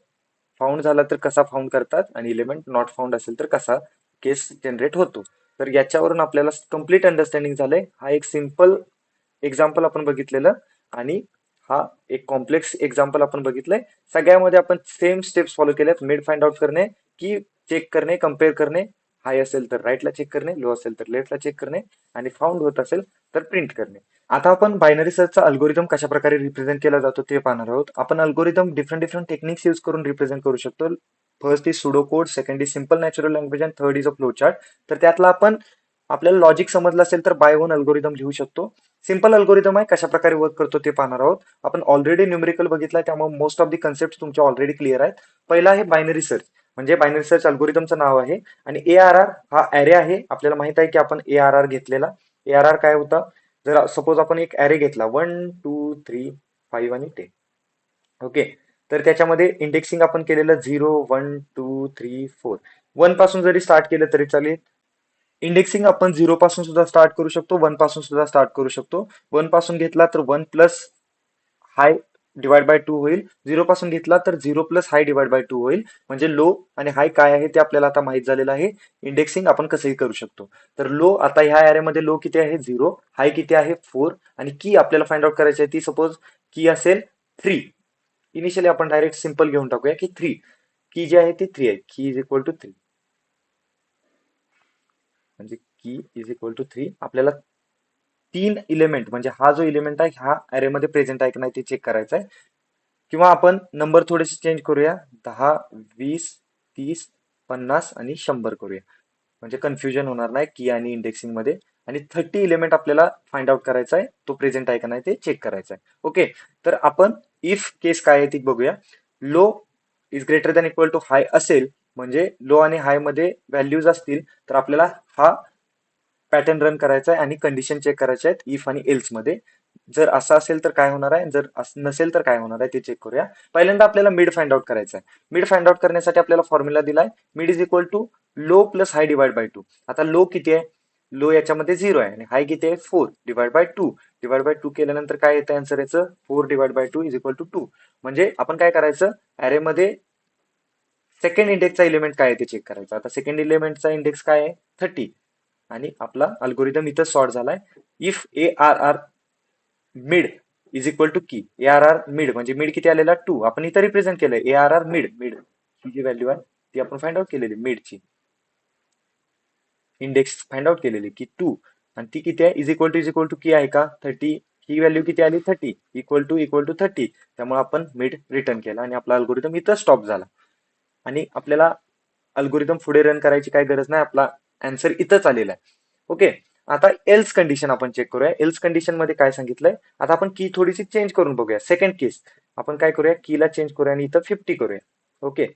फाउंड झाला तर कसा फाउंड करतात आणि एलिमेंट नॉट फाउंड असेल तर कसा केस जनरेट होतो. तर याच्यावरून आपल्याला कम्प्लीट अंडरस्टँडिंग झालंय. हा एक सिम्पल एक्झाम्पल आपण बघितलेलं आणि हा एक कॉम्प्लेक्स एक्झाम्पल आपण बघितलंय. सगळ्यामध्ये आपण सेम स्टेप्स फॉलो केल्यात. मिड फाइंड आउट करणे, की चेक करणे, कम्पेअर करणे, हाय असेल तर राईटला चेक करणे, लो असेल तर लेफ्टला चेक करणे आणि फाउंड होत असेल तर प्रिंट करणे. आता आपण बायनरी सर्चचा अल्गोरिदम कशा प्रकारे रिप्रेझेंट केला जातो ते पाहणार आहोत. आपण अल्गोरिदम डिफरंट टेक्निक्स यूज करून रिप्रेझेंट करू शकतो. First is pseudo code, second is simple natural language आणि third is a flow chart. तर त्यातला आपण आपल्याला लॉजिक समजलं असेल तर बाय वन अल्गोरिदम लिहू शकतो. सिंपल अल्गोरिदम आहे, कशा प्रकारे वर्क करतो ते पाहणार आहोत. आपण ऑलरेडी न्यूमेरिकल बघितलाय त्यामुळे मोस्ट ऑफ दी कन्सेप्ट तुमच्या ऑलरेडी क्लिअर आहेत. पहिला आहे बायनरी सर्च, म्हणजे बायनरी सर्च अल्गोरिदमचं नाव आहे. आणि ARR हा ऍरे आहे. आपल्याला माहित आहे की आपण ARR घेतलेला. ARR काय होता, जर सपोज आपण एक ऍरे घेतला 1 2 3 5 आणि 10. ओके, तर त्याच्यामध्ये इंडेक्सिंग आपण केलेलं 0 1 2 3 4. 1 पासून जरी स्टार्ट केलं तरी चालेल. इंडेक्सिंग आपण 0 पासून सुद्धा स्टार्ट करू शकतो, 1 पासून सुद्धा स्टार्ट करू शकतो. 1 पासून घेतला तर 1 प्लस हाय डिवाइड बाय 2 होईल. 0 पासून घेतला तर 0 प्लस हाय डिवाइड बाय 2 होईल. म्हणजे लो आणि हाय काय आहे ते आपल्याला आता माहित झालेलं आहे. इंडेक्सिंग आपण कसंही करू शकतो. तर लो आता ह्या एरियामध्ये लो किती आहे 0, हाय किती आहे 4 आणि की आपल्याला फाइंड आउट करायची आहे ती सपोज की असेल 3. इनिशियली आपण डायरेक्ट सिंपल घेऊन टाकूया की 3. की जी आहे ती 3 आहे. की इज इक्वल टू 3. म्हणजे की इज इक्वल टू 3. आपल्याला 3 इलिमेंट म्हणजे हा जो इलिमेंट आहे ह्या अरे मध्ये प्रेझेंट आहे की नाही ते चेक करायचं आहे. किंवा आपण नंबर थोडेसे चेंज करूया, 10 20 30 50 आणि 100 करूया. म्हणजे कन्फ्युजन होणार नाही की आणि इंडेक्सिंग मध्ये. आणि 30 इलिमेंट आपल्याला फाइंड आउट करायचा आहे, तो प्रेझेंट आहे का नाही ते चेक करायचं आहे. ओके, तर आपण इफ केस काय आहे ती बघूया. Low is greater than equal to high असेल म्हणजे लो आणि हाय मध्ये व्हॅल्यूज असतील तर आपल्याला हा पॅटर्न रन करायचा आहे आणि कंडिशन चेक करायच्या आहेत इफ आणि एल्स मध्ये. जर असं असेल तर काय होणार आहे, जर असं नसेल तर काय होणार आहे ते चेक करूया. पहिल्यांदा आपल्याला मिड फाइंड आउट करायचं आहे. मिड फाइंड आउट करण्यासाठी आपल्याला फॉर्म्युला दिलाय, mid is equal to low plus high divide by 2. आता लो किती आहे, लो याच्यामध्ये 0 आहे आणि हाय किती आहे 4 डिवाइड बाय 2. डिवाइड बाय 2 केल्यानंतर काय येतं आन्सर याचं, 4 divide by 2 is equal to 2. म्हणजे आपण काय करायचं, अरे मध्ये सेकंड इंडेक्सचा एलिमेंट काय आहे ते चेक करायचं. आता सेकंड एलिमेंटचा इंडेक्स काय आहे 30 आणि आपला अल्गोरिदम इथं सॉर्ट झालाय. If A R R mid is equal to key, A R R mid mid mid किती आलेला 2, आपण इथं रिप्रेझेंट केलंय A R R mid. Mid ही जी व्हॅल्यू आहे ती आपण फाइंड आउट केलेली, मिडची इंडेक्स फाइंड आउट केलेली की 2, आणि ती किती आहे इज इक्वल टू की आहे का 30. ही व्हॅल्यू किती आली 30, इक्वल टू 30. त्यामुळे आपण मिड रिटर्न केला आणि आपला अल्गोरिदम इथं स्टॉप झाला. आणि आपल्याला अल्गोरिदम पुढे रन करायची काही गरज नाही, आपला आन्सर इथंच आलेला आहे. ओके, आता एल्स कंडिशन आपण चेक करूया. एल्स कंडिशन मध्ये काय सांगितलंय, आता आपण की थोडीशी चेंज करून बघूया. सेकंड केस आपण काय करूया, कीला चेंज करूया आणि इथं 50 करूया. ओके,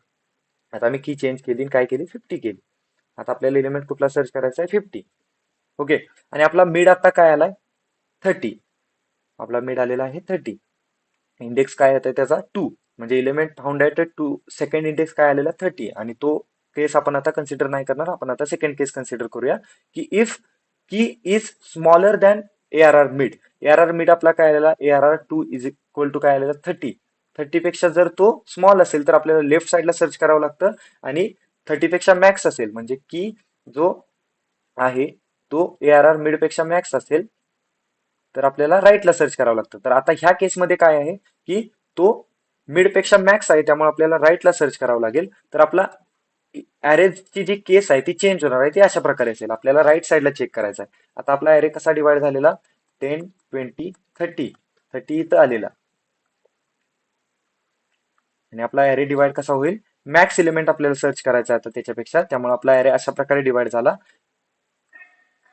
आता मी की चेंज केली आणि काय केली 50 केली. आता आपल्याला एलिमेंट कुठला सर्च करायचा आहे 50. ओके, आणि आपला मिड आता काय आलाय 30. आपला मिड आलेला आहे 30. इंडेक्स काय येतोय त्याचा 2, म्हणजे element found at 2. Second index काय आलेला 30 आणि तो केस आपण आता कन्सिडर नाही करणार. आपण आता सेकंड केस कन्सिडर करूया की if key is smaller than A R R mid. A R R mid आपला काय आलेला A R R 2 is equal to काय आलेला 30. 30 पेक्षा जर तो स्मॉल असेल तर आपल्याला लेफ्ट साईडला सर्च करावं लागतं, आणि 30 पेक्षा मॅक्स असेल म्हणजे की जो आहे तो ए आर आर मिड पेक्षा मॅक्स असेल तर आपल्याला राईटला सर्च करावं लागतं. तर आता ह्या केसमध्ये काय आहे की तो मिड पेक्षा मॅक्स आहे, त्यामुळे आपल्याला राईटला सर्च करावं लागेल. तर आपला ची जी केस आहे ती चेंज होणार आहे, ती अशा प्रकारे असेल. आपल्याला राईट साईडला चेक करायचा आहे. आता आपला ऍरे कसा डिवाइड झालेला 10 20 30. 30 इथं आलेला आणि आपला ऍरे डिवाइड कसा होईल, मॅक्स एलिमेंट आपल्याला सर्च करायचा आहे आता त्याच्यापेक्षा, त्यामुळे आपला ऍरे अशा प्रकारे डिवाइड झाला.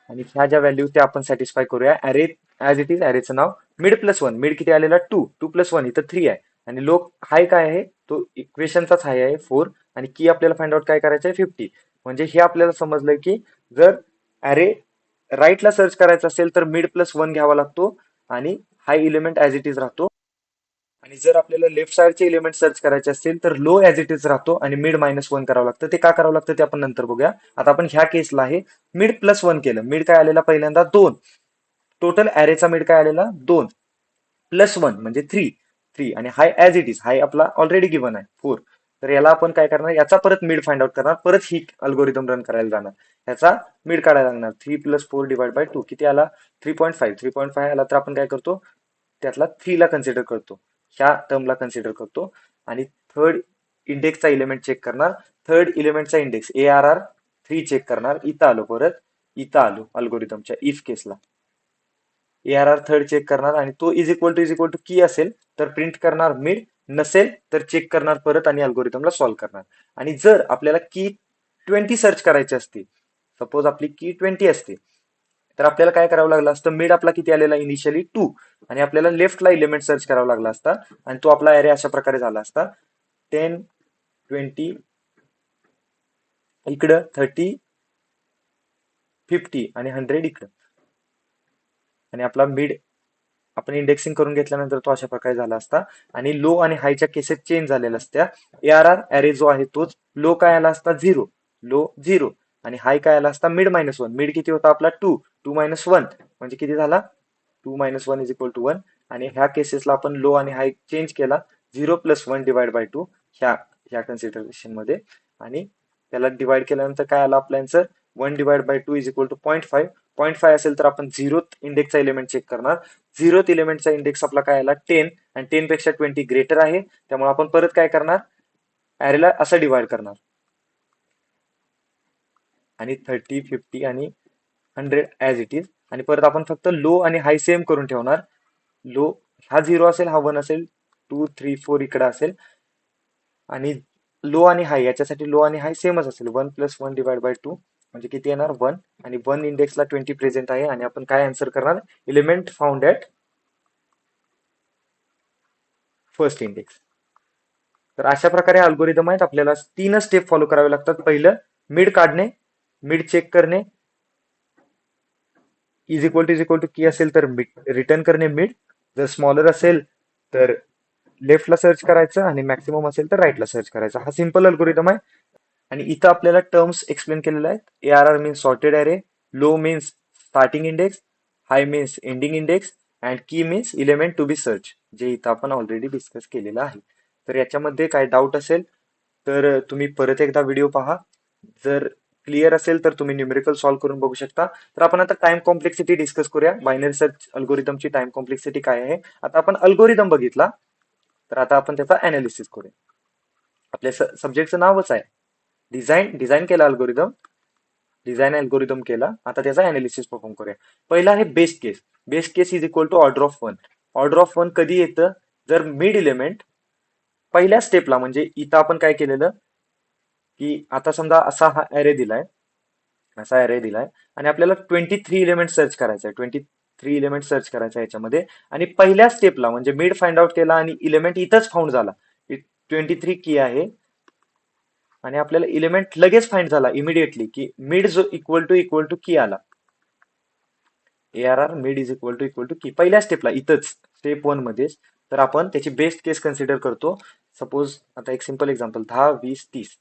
आणि ह्या ज्या व्हॅल्यू त्या आपण सॅटिस्फाय करूया. अरे ऍज इट इज, अरेचं नाव मिड प्लस वन. मिड किती आलेला 2, 2 प्लस 1 इथं 3 आहे. आणि लो हाय काय आहे तो इक्वेशनचाच हाय आहे 4, आणि की आपल्याला फाइंड आउट काय करायचं आहे 50. म्हणजे हे आपल्याला समजलंय की जर अरे राईटला सर्च करायचा असेल तर मिड प्लस 1 घ्यावा लागतो आणि हाय एलिमेंट ऍज इट इज राहतो. आणि जर आपल्याला लेफ्ट साईडचे एलिमेंट सर्च करायचे असतील तर लो ऍज इट इज राहतो आणि मिड -1 करावं लागतं. ते का करावं लागतं ते आपण नंतर बघूया. आता आपण ह्या केसला आहे मिड प्लस 1 केलं. मिड काय आलेला पहिल्यांदा 2. टोटल ॲरेचा मिड काय आलेला 2 प्लस 1 म्हणजे 3. 3 आणि हाय ऍज इट इज, हाय आपला ऑलरेडी गिवन आहे 4. तर याला आपण काय करणार, याचा परत मिड फाइंड आउट करणार, परत ही अल्गोरिदम रन करायला जाणार. याचा मिड काढायला लागणार 3 प्लस 4 डिवाइड बाय 2 किती आला 3.5. 3.5 आला तर आपण काय करतो, त्यातला 3 ला कन्सिडर करतो, ह्या टर्मला कन्सिडर करतो. आणि थर्ड इंडेक्सचा एलिमेंट चेक करणार. थर्ड एलिमेंटचा index A R R 3 check करणार. इथं आलो, परत इथं आलो अल्गोरिदमच्या इफ केसला. A R R third check करणार आणि तो इज इक्वल टू की असेल तर प्रिंट करणार मिड, नसेल तर चेक करणार परत आणि अल्गोरिदमला सॉल्व्ह करणार. आणि जर आपल्याला की 20 सर्च करायची असते, सपोज आपली की 20 असते, तर आपल्याला काय करावं लागलं असतं, मिड आपला किती आलेला इनिशियली 2, आणि आपल्याला लेफ्टला एलिमेंट सर्च करावा लागला असता आणि तो आपला एरे अशा प्रकारे झाला असता 10 20 इकडं 30 50 आणि 100 इकडं. आणि आपला मिड आपण इंडेक्सिंग करून घेतल्यानंतर तो अशा प्रकारे झाला असता. आणि लो आणि हायच्या केसेस चेंज झालेल्या असत्या. ए आर आर अरे जो आहे तोच, लो काय आला असता 0, लो 0, आणि हाय काय आला असता मिड -1. मिड किती होता आपला 2, 2 - 1 म्हणजे किती झाला 2 - 1 इज इक्वल टू 1. आणि ह्या केसेसला आपण लो आणि हाय चेंज केला 0 + 1 डिवाइड बाय 2 ह्या ह्या कन्सिडरेशन मध्ये. आणि त्याला डिवाइड केल्यानंतर काय आला आपला answer 1 divide by 2 is equal to 0.5. 0.5 असेल तर आपण झिरोथ इंडेक्सचा एलिमेंट चेक करणार. झिरोथ एलिमेंटचा इंडेक्स आपला काय आला 10, आणि 10 पेक्षा 20 ग्रेटर आहे, त्यामुळे आपण परत काय करणार, ऍरेला असं डिवाइड करणार. आणि 30 50 आणि 100 ऍज इट इज. आणि परत आपण फक्त लो आणि हाय सेम करून ठेवणार. लो हा 0 असेल, हा 1 असेल, 2 3 4 इकडे असेल. आणि लो आणि हाय याच्यासाठी लो आणि हाय सेमच असेल, 1 + 1 डिवाइड बाय 2 म्हणजे किती येणार 1. आणि 1 इंडेक्सला 20 प्रेझेंट आहे, आणि आपण काय आन्सर करणार, element found at first index. तर अशा प्रकारे अल्गोरिदम आहेत. आपल्याला 3 स्टेप फॉलो करावे लागतात. पहिलं मिड काढणे, मिड चेक करणे, इज इक्वल टू की असेल तर रिटर्न करणे मिड, जर स्मॉलर असेल तर लेफ्टला सर्च करायचं आणि मॅक्सिमम असेल तर राईटला सर्च करायचं. हा सिंपल अल्गोरिदम आहे. आणि इथं आपल्याला टर्म्स एक्सप्लेन केलेले आहेत. ARR means sorted array, low means starting index, high means ending index and key means element to be search, जे इथं आपण ऑलरेडी डिस्कस केलेलं आहे. तर याच्यामध्ये काय डाऊट असेल तर तुम्ही परत एकदा व्हिडिओ पहा. जर क्लिअर असेल तर तुम्ही न्यूमेरिकल सॉल्व्ह करून बघू शकता. तर आपण आता टाइम कॉम्प्लेक्सिटी डिस्कस करूया. बायनरी सर्च अल्गोरिदमची टाइम कॉम्प्लेक्सिटी काय आहे. आता आपण अल्गोरिदम बघितला, तर आता आपण त्याचा अनालिसिस करूया. आपल्या सब्जेक्टचं नावच आहे डिझाईन केला अल्गोरिदम, डिझाईन अल्गोरिदम केला. आता त्याचा अनालिसिस परफॉर्म करूया. पहिला आहे best case. Best case is equal to order of one. Order of one कधी येतं, जर मिड इलेमेंट पहिल्या स्टेपला, म्हणजे इथं आपण काय केलेलं की आता समजा असा अरे दिलाय आणि आपल्याला 23 इलेमेंट सर्च करायचा आहे. 23 इलेमेंट सर्च करायचा आहे याच्यामध्ये. आणि पहिल्या स्टेपला म्हणजे मिड फाइंड आउट केला आणि इलेमेंट इथंच फाउंड झाला. 23 की आहे आणि आपल्याला इलेमेंट लगेच फाइंड झाला इमिडिएटली की मिड जो इक्वल टू की आला. ARR mid is equal to key पहिल्या स्टेपला इथंच स्टेप वन मध्येच. तर आपण त्याची बेस्ट केस कन्सिडर करतो. सपोज आता एक सिंपल एक्झाम्पल 10, 20, 30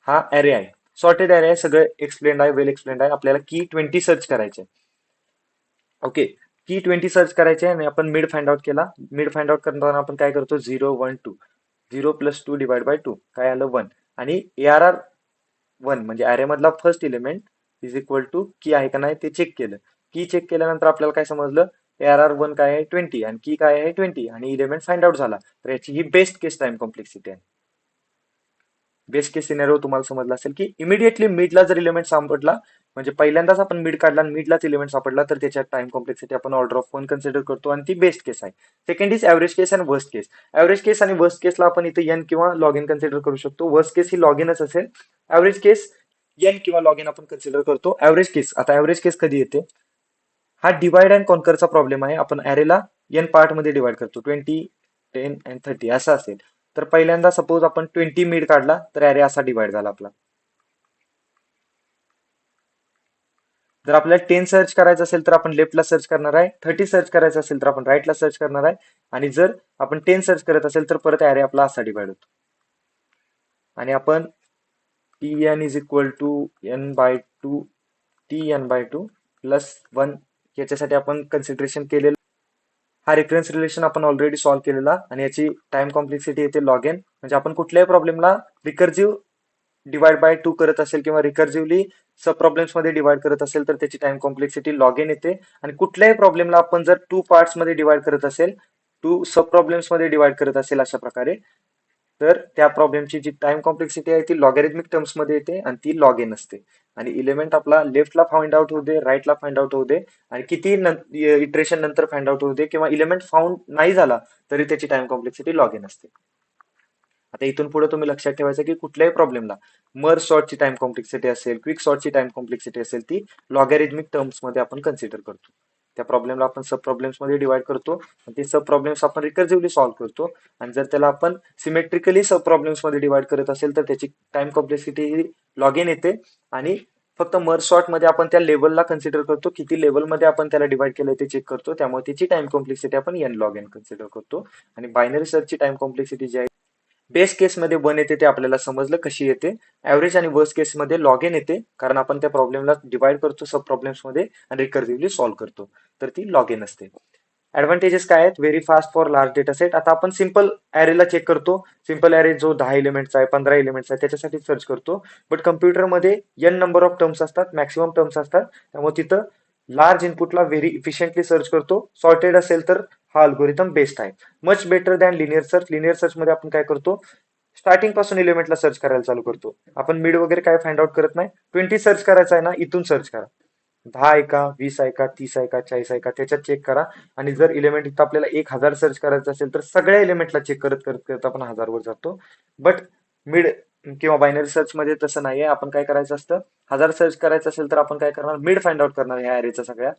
हा अरे आहे. सॉर्टेड अरे आहे, सगळं एक्सप्लेंड आहे, वेल एक्सप्लेंड आहे. आपल्याला की 20 सर्च करायचे. ओके, की 20 सर्च करायचे आणि आपण मिड फाइंड आउट केला. मिड फाइंड आउट करताना आपण काय करतो 0, 1, 2. 0 प्लस 2 डिवाइड बाय 2 काय आलं 1. आणि ARR 1 म्हणजे अरे मधला first element is equal to key आहे का नाही ते चेक केलं. की चेक केल्यानंतर आपल्याला काय समजलं, ARR 1 काय आहे 20 आणि की काय आहे 20 आणि इलेमेंट फाइंड आउट झाला. तर याची ही बेस्ट केस टाइम कॉम्प्लेक्सिटी आहे. बेस्ट केस सिनेरिओ तुम्हाला समजला असेल की इमिडिएटली मिडला जर इलेमेंट सापडला, म्हणजे पहिल्यांदाच आपण मिड काढला आणि मिडलाच इलेमेंट सापडला, तर त्याच्या टाइम कॉम्प्लेक्सिटी आपण ऑर्डर ऑफ वन कन्सिडर करतो आणि ती बेस्ट केस आहे. सेकंड इज एव्हरेज केस आणि वर्स्ट केस. एव्हरेज केस आणि वर्स्ट केसला आपण इथे एन किंवा लॉग इन कन्सिडर करू शकतो. वर्स्ट केस ही लॉग इनच असेल. एव्हरेज केस एन किंवा लॉग इन आपण कन्सिडर करतो. एव्हरेज केस, आता एव्हरेज केस कधी येते, हा डिवाइड अँड कॉन्करचा प्रॉब्लेम आहे. आपण अरेला एन पार्ट मध्ये डिवाइड करतो. 20, 10 अँड 30 असं असेल. तर पहिल्यांदा सपोज आपण 20 मिड काढला तर अरे असा डिवाइड झाला आपला. जर आपल्याला 10 सर्च करायचं असेल तर आपण लेफ्टला सर्च करणार आहे. 30 सर्च करायचं असेल तर आपण राईटला सर्च करणार आहे. आणि जर आपण 10 सर्च करत असेल तर परत अरे आपला असा डिवाइड होतो. आणि आपण Tn is equal to n/2 Tn/2 plus 1 याच्यासाठी आपण कन्सिडरेशन केलेलं. हा रेफरन्स रिलेशन आपण ऑलरेडी सॉल्व्ह केलेला आणि याची टाइम कॉम्प्लेक्सिटी येते लॉग एन. म्हणजे आपण कुठल्याही प्रॉब्लेमला रिकर्सिव्ह डिवाइड बाय 2 करत असेल किंवा रिकर्सिव्हली सब प्रॉब्लेम्स मध्ये डिवाइड करत असेल तर त्याची टाइम कॉम्प्लेक्सिटी लॉग इन येते. आणि कुठल्याही प्रॉब्लेमला आपण जर 2 पार्ट्स मध्ये डिवाइड करत असेल, 2 सब प्रॉब्लेम्स मध्ये डिवाइड करत असेल अशा प्रकारे, तर त्या प्रॉब्लेमची जी टाइम कॉम्प्लेक्सिटी आहे ती लॉगॅरिथमिक टर्म्स मध्ये येते आणि ती लॉग इन असते. आणि इलेमेंट आपला लेफ्टला फाइंड आउट होऊ दे, राईटला फाइंड आउट होऊ दे आणि किती इटरेशन नंतर फाइंड आउट होऊ दे किंवा इलेमेंट फाउंड नाही झाला तरी त्याची टाइम कॉम्प्लेक्सिटी लॉग इन असते. आता इथून पुढे तुम्ही लक्षात ठेवायचं की कुठल्याही प्रॉब्लेमला मर्ज सॉर्टची टाइम कॉम्प्लेक्सिटी असेल, क्विक सॉर्टची टाइम कॉम्प्लेक्सिटी असेल, ती लॉगॅरिथमिक टर्म्स मध्ये आपण कन्सिडर करतो. त्या प्रॉब्लेमला आपण सब प्रॉब्लेम्स मध्ये डिवाइड करतो आणि ते सब प्रॉब्लेम्स आपण रिकर्सिव्हली सॉल्व्ह करतो. आणि जर त्याला आपण सिमेट्रिकली सब प्रॉब्लेम्स मध्ये डिवाइड करत असेल तर त्याची time complexity he log in येते. आणि फक्त मर्ज सॉर्ट मध्ये आपण त्या लेवलला कन्सिडर करतो, किती लेवलमध्ये आपण त्याला डिवाइड केलंय ते चेक करतो. त्यामुळे त्याची टाइम कॉम्प्लेक्सिटी आपण एन लॉग एन कन्सिडर करतो. आणि बायनरी सर्चची टाइम कॉम्प्लेक्सिटी जी आहे बेस्ट केसमध्ये 1 येते ते आपल्याला समजलं कशी येते. ऍव्हरेज आणि वर्स्ट केसमध्ये लॉग इन येते कारण आपण त्या प्रॉब्लेमला डिवाइड करतो सब प्रॉब्लेम्स मध्ये आणि रिकर्सिव्हली सॉल्व्ह करतो, तर ती लॉग इन असते. ऍडव्हान्टेजेस काय आहेत, very fast for large data set. आता आपण सिंपल अरेला चेक करतो. सिंपल अरे जो 10 एलिमेंटचा आहे, 15 एलिमेंटचा आहे, त्याच्यासाठी सर्च करतो. बट कम्प्युटरमध्ये एन नंबर ऑफ टर्म्स असतात, मॅक्सिमम टर्म्स असतात. त्यामुळे तिथं लार्ज इनपुटला व्हेरी इफिशियंटली सर्च करतो. सॉर्टेड असेल तर हा अल्गोरिदम बेस्ट आहे. Much better than linear search. Linear search मध्ये आपण काय करतो, स्टार्टिंग पासून एलिमेंटला सर्च करायला चालू करतो. आपण मिड वगैरे काय फाइंड आउट करत नाही. 20 सर्च करायचा आहे ना, इथून सर्च करा. 10 आहे का, 20 आहे का, 30 आहे का, 40 आहे का, त्याच्यात चेक करा. आणि जर इलेमेंट इथं आपल्याला 1000 सर्च करायचं असेल तर सगळ्या एलिमेंटला चेक करत करत करत आपण 1000 वर जातो. बट मिड किंवा बायनरी सर्च मध्ये तसं नाहीये. आपण काय करायचं असतं, 1000 सर्च करायचं असेल तर आपण काय करणार, मिड फाइंड आउट करणार ह्या अरेचा सगळ्या.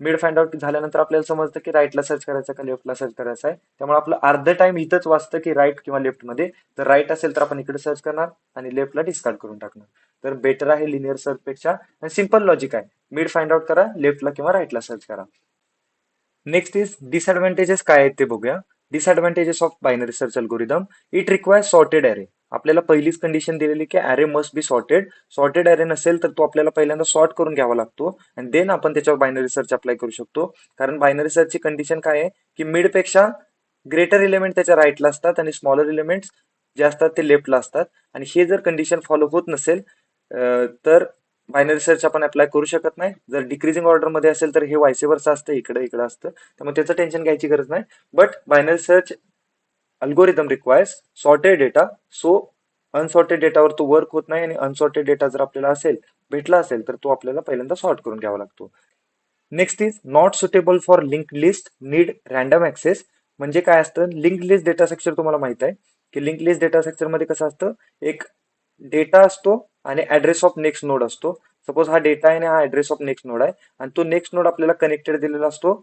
मिड फाइंड आउट झाल्यानंतर आपल्याला समजतं की राईटला सर्च करायचं का लेफ्टला सर्च करायचं आहे. त्यामुळे आपलं अर्ध टाइम इथंच वाचतं की राईट किंवा लेफ्ट मध्ये. जर राईट असेल तर आपण इकडे सर्च करणार आणि लेफ्टला डिस्कार्ड करून टाकणार. तर बेटर आहे लिनियर सर्च पेक्षा. आणि सिम्पल लॉजिक आहे, मिड फाइंड आउट करा, लेफ्टला किंवा राईटला सर्च करा. नेक्स्ट इज डिसएडव्हान्टेजेस काय आहेत ते बघूया. Disadvantages of binary search algorithm. It requires sorted अरे. आपल्याला पहिलीच कंडिशन दिलेली की अरे मस्ट बी सॉर्टेड. सॉर्टेड अरे नसेल तर तो आपल्याला पहिल्यांदा सॉर्ट करून घ्यावा लागतो आणि देन आपण त्याच्यावर बायनरी सर्च अप्लाय करू शकतो. कारण बायनरी सर्चची कंडिशन काय आहे की मिडपेक्षा ग्रेटर एलिमेंट त्याच्या राईटला असतात आणि स्मॉलर एलिमेंट जे असतात ते लेफ्टला असतात. आणि हे जर कंडिशन फॉलो होत नसेल तर बायनरी सर्च आपण अप्लाय करू शकत नाही. जर डिक्रीजिंग ऑर्डर मध्ये असेल तर हे वायसे वर्सा असतं, इकडे इकडे असतं, त्यामुळे त्याचं टेन्शन घ्यायची गरज नाही. But binary search algorithm requires sorted data. So unsorted डेटावर तो वर्क होत नाही आणि अनसॉर्टेड डेटा जर आपल्याला भेटला असेल तर तो आपल्याला पहिल्यांदा सॉर्ट करून घ्यावा लागतो. Next is not suitable for link list, need random access. म्हणजे काय असतं, लिंक लिस्ट डेटा स्ट्रक्चर तुम्हाला माहित आहे की लिंक लिस्ट डेटा स्ट्रक्चर मध्ये कसं असतं, एक डेटा असतो आणि ऍड्रेस ऑफ नेक्स्ट नोड असतो. सपोज हा डेटा आहे आणि हा ऍड्रेस ऑफ नेक्स्ट नोड आहे आणि तो नेक्स्ट नोड आपल्याला कनेक्टेड दिलेला असतो.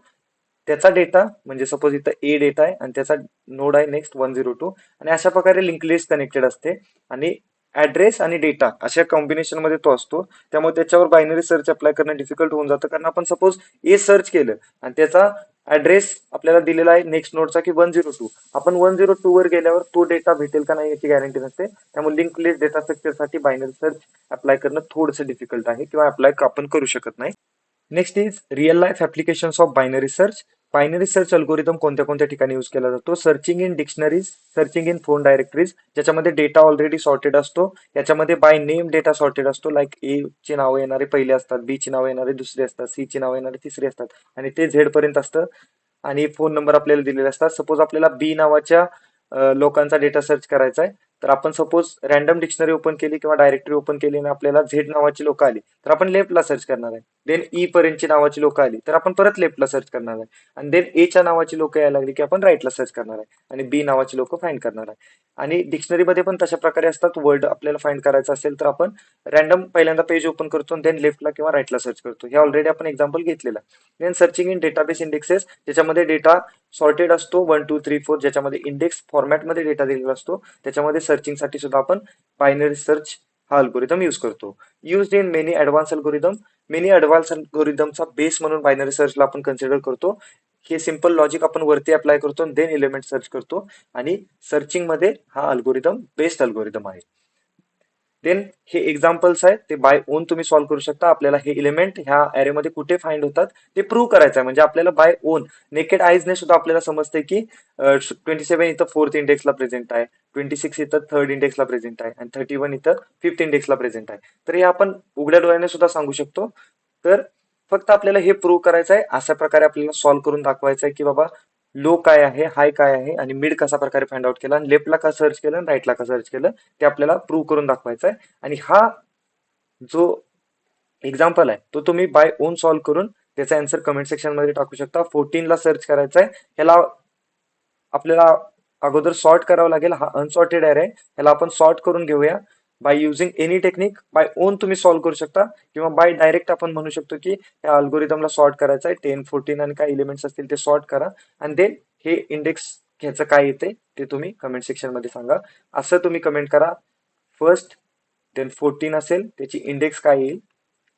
त्याचा डेटा म्हणजे सपोज इथं ए डेटा आहे आणि त्याचा नोड आहे नेक्स्ट 102 आणि अशा प्रकारे लिंक लिस्ट कनेक्टेड असते आणि ऍड्रेस आणि डेटा अशा कॉम्बिनेशन मध्ये तो असतो. त्यामुळे त्याच्यावर बायनरी सर्च अप्लाय करणं डिफिकल्ट होऊन जातं. कारण आपण सपोज ए सर्च केलं आणि त्याचा ऍड्रेस आपल्याला दिलेला आहे नेक्स्ट नोडचा की 102, आपण 102 वर गेल्यावर तो डेटा भेटेल का नाही याची गॅरंटी नसते. त्यामुळे लिंक लिस्ट डेटा स्ट्रक्चर साठी बायनरी सर्च अप्लाय करणं थोडंसं डिफिकल्ट आहे किंवा अप्लाय आपण करू शकत नाही. Next is real life applications of binary search. Binary search algorithm कोणत्या कोणत्या ठिकाणी यूज केला जातो. Searching in dictionaries, searching in phone directories, ज्याच्यामध्ये डेटा ऑलरेडी सॉर्टेड असतो. याच्यामध्ये बाय नेम डेटा सॉर्टेड असतो. लाईक ए ची नावं येणारे पहिले असतात, बी ची नावं येणारे दुसरे असतात, सी ची नावं येणारे तिसरे असतात आणि ते झेड पर्यंत असतं. आणि फोन नंबर आपल्याला दिलेले असतात. सपोज आपल्याला बी नावाच्या लोकांचा डेटा सर्च करायचा आहे, तर आपण सपोज रॅन्डम डिक्शनरी ओपन केली किंवा डायरेक्टरी ओपन केली आणि आपल्याला झेड नावाची लोक आली तर आपण लेफ्टला सर्च करणार आहे. देन ई पर्यंतची नावाची लोक आली तर आपण परत लेफ्टला सर्च करणार आहे. आणि देन ए च्या नावाची लोक यायला लागली की आपण राईटला सर्च करणार आहे आणि बी नावाची लोक फाइंड करणार आहे. आणि डिक्शनरीमध्ये पण तशा प्रकारे असतात. वर्ड आपल्याला फाइंड करायचा असेल तर आपण रॅन्डम पहिल्यांदा पेज ओपन करतो देन लेफ्टला किंवा राईटला सर्च करतो. हे ऑलरेडी आपण एक्झाम्पल घेतलेला. Then searching in database indexes, ज्याच्यामध्ये डेटा सॉर्टेड असतो 1 2 3 4, ज्याच्यामध्ये इंडेक्स फॉर्मॅटमध्ये डेटा दिलेला असतो. त्याच्यामध्ये सर्चिंगसाठी सुद्धा आपण बायनरी सर्च हा अल्गोरिदम यूज करतो. Used in many advance algorithm. Many advance अल्गोरिदमचा बेस म्हणून बायनरी सर्चला आपण कन्सिडर करतो. हे सिंपल लॉजिक आपण वरती अप्लाय करतो देन एलिमेंट सर्च करतो आणि सर्चिंग मध्ये हा अल्गोरिदम बेस्ट अल्गोरिदम आहे. देन हे एक्झाम्पल्स आहेत ते बाय ओन तुम्ही सॉल्व्ह करू शकता. आपल्याला हे एलिमेंट ह्या मध्ये कुठे फाइंड होतात ते प्रूव्ह करायचं आहे. म्हणजे आपल्याला बाय ओन नेकेड आईजने सुद्धा आपल्याला समजते की 27 इथं फोर्थ इंडेक्सला प्रेझेंट आहे, 26 इथं थर्ड इंडेक्सला प्रेझेंट आहे आणि 31 इथं फिफ्थ इंडेक्सला प्रेझेंट आहे. तर हे आपण उघड्या डोळ्याने सुद्धा सांगू शकतो. तर फक्त आपल्याला हे प्रूव्ह करायचं आहे. अशा प्रकारे आपल्याला सॉल्व्ह करून दाखवायचं आहे की बाबा लो काय आहे, हाय काय आहे आणि मिड कशा प्रकारे फाइंड आउट केला आणि लेफ्टला का सर्च केलं आणि राईटला का सर्च केलं ते आपल्याला प्रूव्ह करून दाखवायचं आहे. आणि हा जो एक्झाम्पल आहे तो तुम्ही बाय ओन सॉल्व्ह करून त्याचा आन्सर कमेंट सेक्शन मध्ये टाकू शकता. 14 ला सर्च करायचा आहे. ह्याला आपल्याला अगोदर सॉर्ट करावं लागेल. हा अनसॉर्टेड आहे, ह्याला आपण सॉर्ट करून घेऊया by using any technique. By own तुम्ही सॉल्व्ह करू शकता किंवा बाय डायरेक्ट आपण म्हणू शकतो की या अल्गोरिदमला सॉर्ट करायचा आहे. 10 14 आणि काय एलिमेंट्स असतील ते सॉर्ट करा आणि देन हे इंडेक्स घ्यायचं काय येते ते तुम्ही कमेंट सेक्शन मध्ये सांगा. असं तुम्ही कमेंट करा. फर्स्ट देन 14 असेल त्याची इंडेक्स काय येईल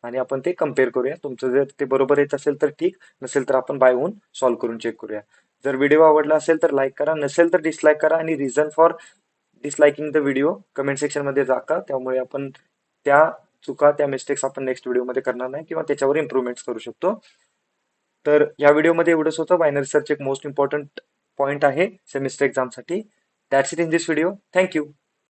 आणि आपण ते कम्पेअर करूया. तुमचं जर ते बरोबर येत असेल तर ठीक, नसेल तर आपण बाय होऊन सॉल्व्ह करून चेक करूया. जर व्हिडिओ आवडला असेल तर लाईक करा, नसेल तर डिसलाईक करा आणि reason for disliking the video comment section मध्ये टाका. त्यामुळे आपण त्या चुका त्या मिस्टेक्स आपण नेक्स्ट व्हिडिओमध्ये करणार नाही किंवा त्याच्यावर इम्प्रुव्हमेंट करू शकतो. तर या व्हिडिओमध्ये एवढंच होतं. बायनरी सर्च एक मोस्ट इम्पॉर्टंट पॉईंट आहे सेमिस्टर एक्झामसाठी. That's it in this video. Thank you.